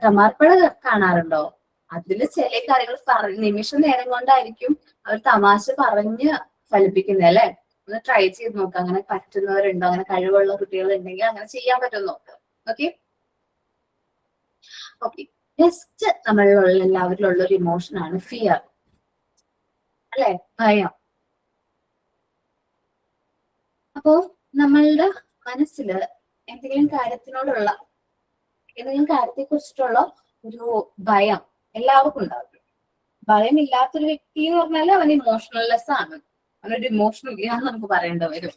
ടമാർപ്പഴ കാണാറുണ്ടോ? അതില് ചില കാര്യങ്ങൾ നിമിഷ നേരം കൊണ്ടായിരിക്കും അവർ തമാശ പറഞ്ഞ് ഫലിപ്പിക്കുന്നത് അല്ലെ. ഒന്ന് ട്രൈ ചെയ്ത് നോക്കാം. അങ്ങനെ പറ്റുന്നവരുണ്ടോ, അങ്ങനെ കഴിവുള്ള കുട്ടികൾ ഉണ്ടെങ്കിൽ അങ്ങനെ ചെയ്യാൻ പറ്റും നോക്കാം. Okay okay. നെക്സ്റ്റ് നമ്മളിലുള്ള എല്ലാവരിലുള്ള ഒരു ഇമോഷൻ ആണ് ഫിയർ അല്ലെ, ഭയം. അപ്പോ നമ്മളുടെ മനസ്സില് എന്തെങ്കിലും കാര്യത്തെ കുറിച്ചിട്ടുള്ള ഒരു ഭയം എല്ലാവർക്കും ഉണ്ടാവും. ഭയമില്ലാത്തൊരു വ്യക്തി എന്ന് പറഞ്ഞാൽ അവൻ ഇമോഷണൽലെസ് ആണ്, അവനൊരു ഇമോഷൻ ഇല്ല എന്ന് നമുക്ക് പറയേണ്ടി വരും.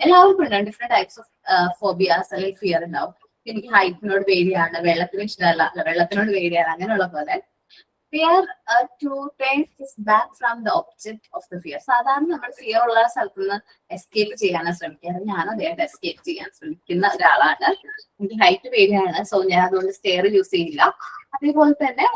എല്ലാവർക്കും ഉണ്ടാവും ഡിഫറെന്റ് ടൈപ്സ് ഓഫ് ഫോബിയാസ് അല്ലെങ്കിൽ ഫിയർ ഉണ്ടാവും. എനിക്ക് ഹൈറ്റിനോട് പേടിയാണ്, വെള്ളത്തിന് ഇഷ്ടമല്ല, വെള്ളത്തിനോട് പേടിയാണ്, അങ്ങനെയുള്ള പോലെ fear to turn his back from the object of the fear. സാധാരണ നമ്മൾ ഫിയർ ഉള്ള സ്ഥലത്ത് നിന്ന് എസ്കേപ്പ് ചെയ്യാനാണ് ശ്രമിക്കാറ്. ഞാൻ അതായിട്ട് എസ്കേപ്പ് ചെയ്യാൻ ശ്രമിക്കുന്ന ഒരാളാണ്. എനിക്ക് ഹൈറ്റ് പേടിയാണ്, സോ ഞാൻ അതുകൊണ്ട് സ്റ്റെയർ യൂസ് ചെയ്യില്ല. അതേപോലെ തന്നെ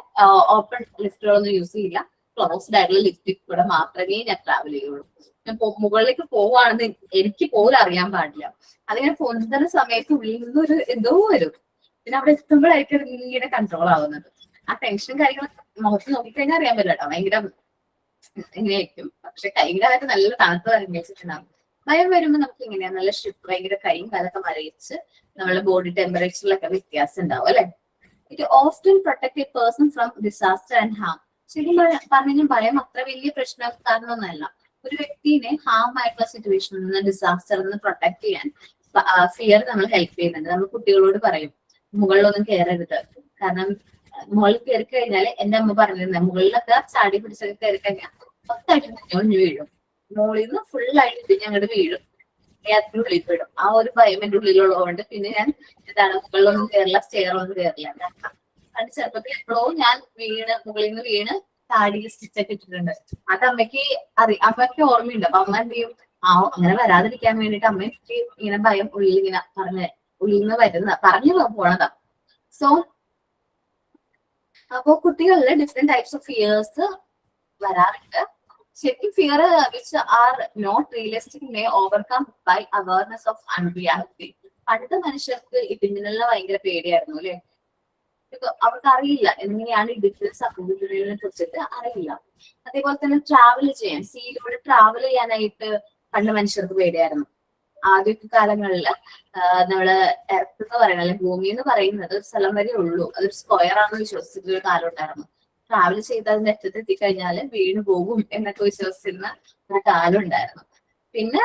ഓപ്പൺ ലിഫ്റ്റുകളൊന്നും യൂസ് ചെയ്യില്ല. ക്ലോസ്ഡ് ആയിട്ടുള്ള ലിഫ്റ്റിൽ കൂടെ മാത്രമേ ഞാൻ ട്രാവൽ ചെയ്യുള്ളൂ. ഞാൻ മുകളിലേക്ക് പോവുകയാണെന്ന് എനിക്ക് പോലും അറിയാൻ പാടില്ല. അതിങ്ങനെ പൊന്തുന്ന സമയത്ത് ഉള്ളിൽ നിന്ന് ഒരു എന്തോ വരും. പിന്നെ അവിടെ എത്തുമ്പോഴായിരിക്കും ഇങ്ങനെ കൺട്രോൾ ആവുന്നത്. ആ ടെൻഷനും കാര്യങ്ങളൊക്കെ മുഖത്ത് നോക്കിക്കഴിഞ്ഞാൽ അറിയാൻ പറ്റില്ല കേട്ടോ, ഭയങ്കര ഇങ്ങനെയായിരിക്കും. പക്ഷെ കൈയും കാലൊക്കെ നല്ല തണുത്ത് വെച്ചിട്ടുണ്ടാവും. ഭയം വരുമ്പോൾ നമുക്ക് ഇങ്ങനെയാ നല്ല ഭയങ്കര കൈയും കാലൊക്കെ മരവിച്ച് നമ്മുടെ ബോഡി ടെമ്പറേച്ചറിലൊക്കെ വ്യത്യാസം ഉണ്ടാവും അല്ലെ. It often protect a person from disaster and harm. ശരിക്കും പറഞ്ഞാൽ ഭയം അത്ര വലിയ പ്രശ്നം കാരണമൊന്നുമല്ല. ഒരു വ്യക്തിനെ ഹാം ആയിട്ടുള്ള സിറ്റുവേഷനിൽ നിന്ന് ഡിസാസ്റ്ററിൽ നിന്ന് പ്രൊട്ടക്ട് ചെയ്യാൻ ഫിയർ നമ്മൾ ഹെൽപ്പ് ചെയ്യുന്നുണ്ട്. നമ്മൾ കുട്ടികളോട് പറയും മുകളിലൊന്നും കയറരുത്, കാരണം മുകളിൽ കയറി കഴിഞ്ഞാൽ എന്റെ അമ്മ പറഞ്ഞിരുന്നത് മുകളിലൊക്കെ ചാടി പിടിച്ചൊക്കെ കയറി കഴിഞ്ഞാൽ മൊത്തമായിട്ട് ഞൊഞ്ഞു വീഴും, മുകളിൽ നിന്ന് ഫുള്ളായിട്ട് ഞങ്ങളുടെ വീഴും, അതിന്റെ ഉള്ളിൽ പെടും. ആ ഒരു ഭയം എന്റെ ഉള്ളിലുള്ളതുകൊണ്ട് പിന്നെ ഞാൻ എന്താണ് മുകളിലൊന്നും കയറില്ല, സ്റ്റെയറൊന്നും കയറില്ല. അത് ചെറുപ്പത്തിൽ എപ്പോഴും ഞാൻ മുകളിൽ നിന്ന് വീണ് താടിയിൽ സ്റ്റിച്ചൊക്കെ ഇട്ടിട്ടുണ്ട്. അത് അമ്മയ്ക്ക് ഓർമ്മയുണ്ട്. അപ്പൊ അമ്മ എന്ത് ചെയ്യും, അങ്ങനെ വരാതിരിക്കാൻ വേണ്ടിട്ട് അമ്മയ്ക്ക് ഇങ്ങനെ ഭയം ഉള്ളിൽ ഇങ്ങനെ ഉള്ളിൽ നിന്ന് പറഞ്ഞു പോണതാ. സോ അപ്പോ കുട്ടികളില് ഡിഫറെന്റ് ടൈപ്സ് ഓഫ് ഫിയേഴ്സ് വരാറുണ്ട്. ശരിക്കും fear which are not realistic may overcome by awareness of unreality. പണ്ട് മനുഷ്യർക്ക് ഇടിമിന്നലിനെ ഭയങ്കര പേടിയായിരുന്നു അല്ലെ. അവർക്ക് അറിയില്ല എങ്ങനെയാണ് ഇടിമിന്നൽ സംഭവിക്കുന്നതിനെ കുറിച്ചിട്ട് അറിയില്ല. അതേപോലെ തന്നെ ട്രാവൽ ചെയ്യാൻ, സീയിലൂടെ ട്രാവൽ ചെയ്യാനായിട്ട് പണ്ട് മനുഷ്യർക്ക് പേടിയായിരുന്നു. ആദ്യത്തെ കാലങ്ങളിൽ നമ്മള് എർത്ത് എന്ന് പറയുന്നത് അല്ലെങ്കിൽ ഭൂമി എന്ന് പറയുന്നത് ഒരു സ്ഥലം വരെ ഉള്ളൂ, അതൊരു സ്ക്വയർ ആണെന്ന് വിശ്വസിച്ചിട്ടൊരു കാലം ഉണ്ടായിരുന്നു. ട്രാവൽ ചെയ്ത് അതിന്റെ അറ്റത്ത് എത്തിക്കഴിഞ്ഞാൽ വീണ് പോകും എന്നൊക്കെ വിശ്വസിച്ചിരുന്ന ഒരു കാലം ഉണ്ടായിരുന്നു. പിന്നെ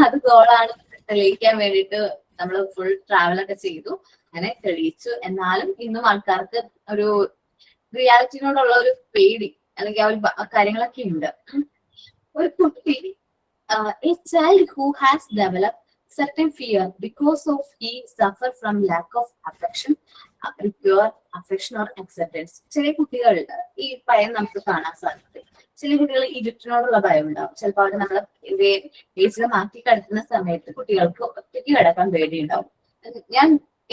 അത് ഗോളാണ് തെളിയിക്കാൻ വേണ്ടിയിട്ട് നമ്മൾ ഫുൾ ട്രാവലൊക്കെ ചെയ്തു, അങ്ങനെ തെളിയിച്ചു. എന്നാലും ഇന്നും ആൾക്കാർക്ക് ഒരു റിയാലിറ്റിനോടുള്ള ഒരു പേടി അല്ലെങ്കിൽ ആ ഒരു കാര്യങ്ങളൊക്കെ ഉണ്ട്. ഒരു കുട്ടി a child who has developed certain fear because of he suffer from lack of affection, pure affection or acceptance. ചില കുട്ടികളുടെ ഈ ഭയം നമുക്ക് കാണാൻ സാധിക്കും. ചില കുട്ടികൾ ഇരുട്ടിനോടുള്ള ഭയം ഉണ്ടാവും. ചിലപ്പോൾ അവർ നമ്മളെ ഏജിൽ മാറ്റി കിടത്തുന്ന സമയത്ത് കുട്ടികൾക്ക് ഒറ്റയ്ക്ക് കിടക്കാൻ പേടിയുണ്ടാവും.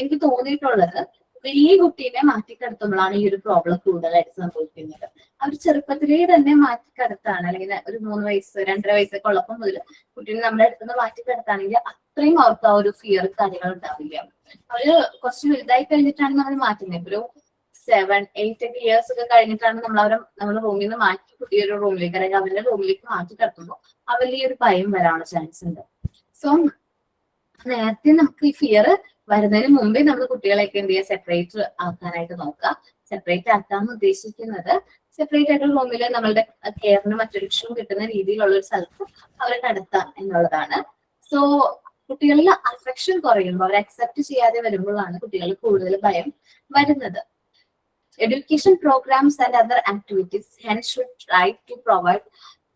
എനിക്ക് തോന്നിയിട്ടുള്ളത് വലിയ കുട്ടീനെ മാറ്റിക്കിടത്തുമ്പോഴാണ് ഈ ഒരു പ്രോബ്ലം കൂടുതലായിട്ട് സംഭവിക്കുന്നത്. അവർ ചെറുപ്പത്തിലേ തന്നെ മാറ്റിക്കിടത്താണ്, അല്ലെങ്കിൽ ഒരു 3 വയസ്സ് 2.5 വയസ്സൊക്കെ ഉള്ളപ്പോൾ മുതൽ കുട്ടീനെ നമ്മുടെ അടുത്തുനിന്ന് മാറ്റിക്കിടത്താണെങ്കിൽ അത്രയും അവർക്ക് ആ ഒരു ഫിയർ കാര്യങ്ങൾ ഉണ്ടാവില്ല. അവര് കുറച്ച് വലുതായി കഴിഞ്ഞിട്ടാണ് നമ്മൾ മാറ്റുന്നത്. ഒരു 7-8 ഇയേഴ്സ് ഒക്കെ കഴിഞ്ഞിട്ടാണ് നമ്മൾ റൂമിൽ നിന്ന് മാറ്റി കുട്ടിയൊരു റൂമിലേക്ക് അല്ലെങ്കിൽ അവരുടെ റൂമിലേക്ക് മാറ്റി കിടത്തുമ്പോൾ അവരിൽ ഈ ഒരു ഭയം വരാനുള്ള ചാൻസ് ഉണ്ട്. സോ നേരത്തെ നമുക്ക് ഈ ഫിയർ വരുന്നതിന് മുമ്പേ നമ്മൾ കുട്ടികളെയൊക്കെ എന്ത് ചെയ്യുക, സെപ്പറേറ്റ് ആക്കാനായിട്ട് നോക്കുക. സെപ്പറേറ്റ് ആക്കാന്ന് ഉദ്ദേശിക്കുന്നത് സെപ്പറേറ്റ് ആയിട്ട് റൂമിൽ നമ്മളുടെ കെയറിന് മറ്റൊരു ഇഷ്യൂ കിട്ടുന്ന രീതിയിലുള്ള ഒരു സ്ഥലത്ത് അവരെ കടത്താം എന്നുള്ളതാണ്. സോ കുട്ടികളിൽ അഫെക്ഷൻ കുറയുമ്പോൾ അവർ അക്സെപ്റ്റ് ചെയ്യാതെ വരുമ്പോഴാണ് കുട്ടികൾക്ക് കൂടുതൽ ഭയം വരുന്നത്. Education programs and other activities hence should try to provide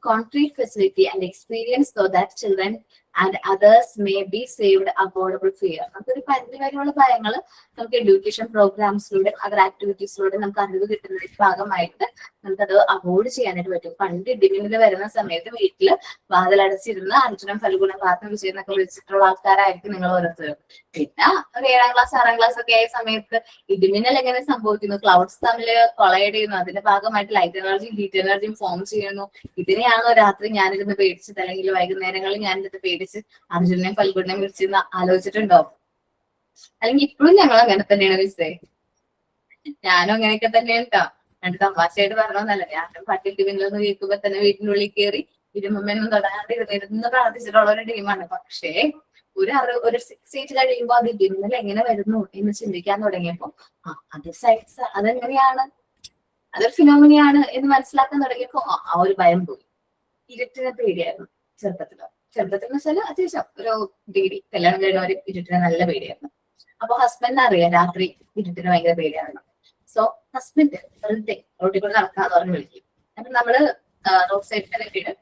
concrete facility and experience so that children and others may be saved avoidable fear. നമുക്കൊരു പരിധി വരെയുള്ള ഭയങ്ങൾ നമുക്ക് എഡ്യൂക്കേഷൻ പ്രോഗ്രാംസിലൂടെ അതർ ആക്ടിവിറ്റീസിലൂടെ നമുക്ക് അറിവ് കിട്ടുന്നതിന്റെ ഭാഗമായിട്ട് നമുക്കത് അവോയ്ഡ് ചെയ്യാനായിട്ട് പറ്റും. പണ്ട് ഇടിമിന്നൽ വരുന്ന സമയത്ത് വീട്ടില് വാതിലടച്ചിരുന്ന് അർജുനം ഫൽഗുണം കാർത്ത വിജയം എന്നൊക്കെ വിളിച്ചിട്ടുള്ള ആൾക്കാരായിരിക്കും നിങ്ങൾ ഓരോരുത്തരും. പിന്നെ ഒരു 7ാം ക്ലാസ് 6ാം ക്ലാസ് ഒക്കെ ആയ സമയത്ത് ഇടിമിന്നൽ എങ്ങനെ സംഭവിക്കുന്നു, ക്ലൗഡ്സ് തമ്മിൽ കൊളൈഡ് ചെയ്യുന്നു, അതിന്റെ ഭാഗമായിട്ട് ലൈറ്റ് എനർജിയും ഹീറ്റ് എനർജിയും ഫോം ചെയ്യുന്നു. ഇതിനെയാണോ രാത്രി ഞാനിരുന്ന് പേടിച്ചത്, അല്ലെങ്കിൽ വൈകുന്നേരങ്ങളിൽ ഞാനിരുന്ന് പേടിച്ച് അർജുനെയും ഫൽഗുനെയും വിളിച്ചിരുന്ന് ആലോചിച്ചിട്ടുണ്ടോ? അല്ലെങ്കിൽ ഇപ്പോഴും ഞങ്ങൾ അങ്ങനെ തന്നെയാണ് വിസേ. ഞാനും അങ്ങനെയൊക്കെ തന്നെയാണ് കേട്ടോ. രണ്ട് തമാശയായിട്ട് പറഞ്ഞോന്നല്ല, ഞാനും പട്ടിട്ട് പിന്നിലൊന്ന് കേൾക്കുമ്പോ തന്നെ വീട്ടിനുള്ളിൽ കയറി ഇരുമ്മൊന്നും തൊടാണ്ട് ഇരുന്ന് പ്രാർത്ഥിച്ചിട്ടുള്ള ഒരു ടീമാണ്. പക്ഷേ ഒരു 6 age കഴിയുമ്പോൾ അത് ഇടിമിന്നൽ എങ്ങനെ വരുന്നു എന്ന് ചിന്തിക്കാൻ തുടങ്ങിയപ്പോ അത് സയൻസ് അതെങ്ങനെയാണ്, അതൊരു ഫിനോമിനയാണ് എന്ന് മനസ്സിലാക്കാൻ തുടങ്ങിയപ്പോ ആ ഒരു ഭയം പോയി. ഇരുട്ടിനെ പേടിയായിരുന്നു ചെറുപ്പത്തിൽ എന്ന് വെച്ചാൽ അത്യാവശ്യം ഒരു ഡിഗ്രി കല്യാണം കഴിഞ്ഞ ഒരു ഇരുട്ടിനെ നല്ല പേടിയായിരുന്നു. അപ്പൊ ഹസ്ബൻഡിന് അറിയാം രാത്രി ഇരുട്ടിന് ഭയങ്കര പേടിയാണ്. സോ ഹസ്ബൻഡ് വെറുതെ റോട്ടിൽ കൂടെ നടക്കാന്ന് പറഞ്ഞ് വിളിക്കും. അപ്പൊ നമ്മള് റോഡ് സൈഡിൽ കെട്ടിയിട്ട്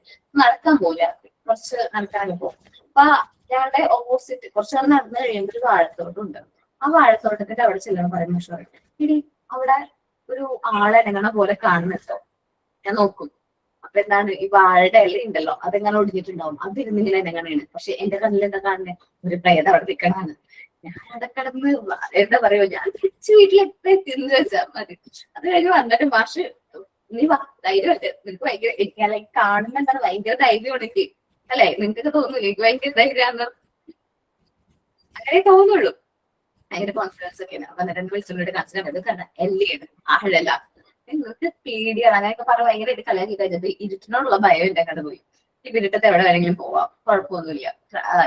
നടക്കാൻ പോകും. രാത്രി കുറച്ച് നടക്കാനൊക്കെ പോകും. അപ്പൊ ഞങ്ങളുടെ ഓപ്പോസിറ്റ് കുറച്ച് നേരം നടന്നു കഴിയുമ്പോൾ ഒരു വാഴത്തോട്ടമുണ്ട്. ആ വാഴത്തോട്ടത്തിന്റെ അവിടെ ചെല്ലണം പറയുന്ന ഇടി അവിടെ ഒരു ആളെനങ്ങണ പോലെ കാണുന്നുണ്ടോ? ഞാൻ നോക്കും. അപ്പൊ എന്താണ് ഈ വാഴയുടെ ഇല ഉണ്ടല്ലോ അതെങ്ങനെ ഒടിഞ്ഞിട്ടുണ്ടാവും, അതിരുന്നിങ്ങനെ എനങ്ങണേണ്. പക്ഷെ എന്റെ കണ്ണിൽ എന്താ കാണുന്നത്? ഒരു പ്രേതം അവിടെ നിൽക്കണാണ്. ഞാൻ അവിടെ കിടന്ന് എന്താ പറയുക, ഞാൻ തിരിച്ചു വീട്ടിലെത്തി തിന്നു വെച്ചാൽ മതി. അത് കഴിഞ്ഞ് വന്നിട്ട് മാഷ് നീ വാ, ധൈര്യമായിട്ട് നിനക്ക് ഭയങ്കര, എനിക്ക് അല്ല കാണുന്നുണ്ടാണ് ഭയങ്കര ധൈര്യമാണ് എനിക്ക്, അല്ലെ? നിനക്കൊക്കെ തോന്നൂല എനിക്ക് ഭയങ്കര ധൈര്യമാണ്, അങ്ങനെ തോന്നുള്ളൂ. ഭയങ്കര കോൺഫിഡൻസ് ഒക്കെയാണ്. അപ്പൊ എന്നിട്ട് വിളിച്ചുകൊണ്ട് കാണിച്ചിട്ടുണ്ട് കണ്ട എല്ലിയാണ് ആഴല്ല, നിങ്ങൾക്ക് പേടിയാണ് അങ്ങനെയൊക്കെ പറഞ്ഞ് ഭയങ്കരമായിട്ട് കളിയാക്കി കഴിഞ്ഞത് ഇരുട്ടിനോടുള്ള ഭയം എന്റെ കണ്ട് പോയി. ഇപ്പൊ ഇരുട്ടത്ത് എവിടെ വേണമെങ്കിലും പോവാം, കുഴപ്പമൊന്നുമില്ല.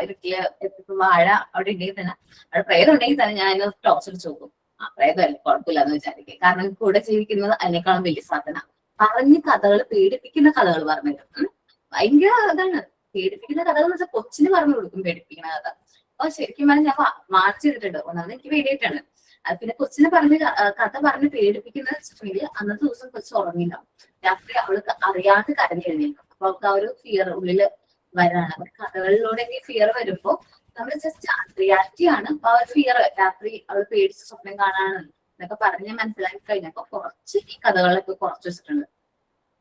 ഇരുട്ടില് എത്തിപ്പോ വാഴ അവിടെ ഉണ്ടെങ്കിൽ തന്നെ, അവിടെ പ്രേതം ഉണ്ടെങ്കിൽ തന്നെ ഞാൻ ടോർച്ച് അടിച്ച് നോക്കും. ആ പ്രേതമല്ല കുഴപ്പമില്ല എന്ന് വിചാരിക്കും. കാരണം കൂടെ ജീവിക്കുന്നത് അതിനേക്കാളും വലിയ സാധന. പറഞ്ഞ് കഥകൾ, പേടിപ്പിക്കുന്ന കഥകൾ പറഞ്ഞു തരും. ഭയങ്കര അതാണ് പേടിപ്പിക്കുന്ന കഥകൾ എന്ന് വെച്ചാൽ കൊച്ചിന് പറഞ്ഞു കൊടുക്കും പേടിപ്പിക്കുന്ന കഥ. അപ്പൊ ശരിക്കും പറഞ്ഞാൽ ഞാൻ മാർച്ച് ചെയ്തിട്ടുണ്ട്. ഒന്നാമത് എനിക്ക് പേടിയായിട്ടാണ്. അത് പിന്നെ കൊച്ചിനെ പറഞ്ഞ് കഥ പറഞ്ഞ് പേടിപ്പിക്കുന്നത് വെച്ചിട്ടുണ്ടെങ്കിൽ അന്നത്തെ ദിവസം കൊച്ചു ഉറങ്ങിണ്ടാവും. രാത്രി അവൾക്ക് അറിയാണ്ട് കരഞ്ഞു എഴുന്നേൽക്കും. അപ്പൊ അവൾക്ക് ആ ഒരു ഫിയർ ഉള്ളില് വരാണ്. അപ്പൊ കഥകളിലൂടെ ഈ ഫിയർ വരുമ്പോ നമ്മൾ ജസ്റ്റ് റിയാലിറ്റി ആണ്. അപ്പൊ ആ ഒരു ഫിയർ രാത്രി അവൾ പേടിച്ച് സ്വപ്നം കാണാണ് എന്നൊക്കെ പറഞ്ഞ് മനസ്സിലാക്കി കഴിഞ്ഞപ്പോ കുറച്ച് ഈ കഥകളൊക്കെ കുറച്ച് വെച്ചിട്ടുണ്ട്.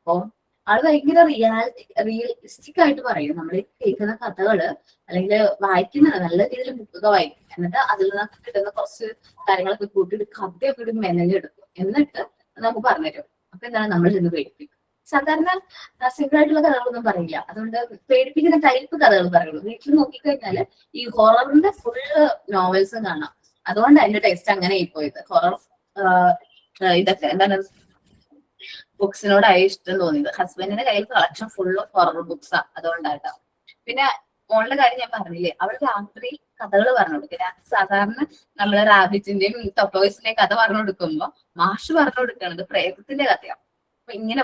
അപ്പൊ ആള് ഭയങ്കര റിയലിസ്റ്റിക് ആയിട്ട് പറയും. നമ്മൾ കേൾക്കുന്ന കഥകള് അല്ലെങ്കിൽ വായിക്കുന്നത് നല്ല രീതിയിൽ ബുക്കൊക്കെ വായിക്കും. എന്നിട്ട് അതിൽ നിന്നൊക്കെ കിട്ടുന്ന കുറച്ച് കാര്യങ്ങളൊക്കെ കൂട്ടിയിട്ട് കഥയൊക്കെ ഇട്ട് മെനഞ്ഞെടുക്കും. എന്നിട്ട് നമുക്ക് പറഞ്ഞുതരും. അപ്പൊ എന്താണ് നമ്മൾ ചെന്ന് പേടിപ്പിക്കും. സാധാരണ സിമ്പിൾ ആയിട്ടുള്ള കഥകളൊന്നും പറയില്ല. അതുകൊണ്ട് പേടിപ്പിക്കുന്ന ടൈപ്പ് കഥകൾ പറയുള്ളൂ. വീട്ടിൽ നോക്കിക്കഴിഞ്ഞാല് ഈ ഹൊററിന്റെ ഫുള്ള് നോവൽസും കാണാം. അതുകൊണ്ട് അതിന്റെ ടേസ്റ്റ് അങ്ങനെ ആയിപ്പോയത്. ഹൊറർ ഇതൊക്കെ എന്താണ് ബുക്സിനോടായി ഇഷ്ടം തോന്നിയത്. ഹസ്ബൻഡിന്റെ കയ്യിൽ കളക്ഷൻ ഫുള്ള് ഹൊറർ ബുക്സാ, അതുകൊണ്ടാട്ടോ. പിന്നെ മോളുടെ കാര്യം ഞാൻ പറഞ്ഞില്ലേ, അവൾ രാത്രി കഥകൾ പറഞ്ഞു കൊടുക്കും. രാത്രി സാധാരണ നമ്മള് റാബിറ്റിന്റെയും ടൊട്ടോയ്സിന്റെയും കഥ പറഞ്ഞു കൊടുക്കുമ്പോ മാഷ് പറഞ്ഞു കൊടുക്കുന്നത് പ്രേതത്തിന്റെ കഥയാണ്. അപ്പൊ ഇങ്ങനെ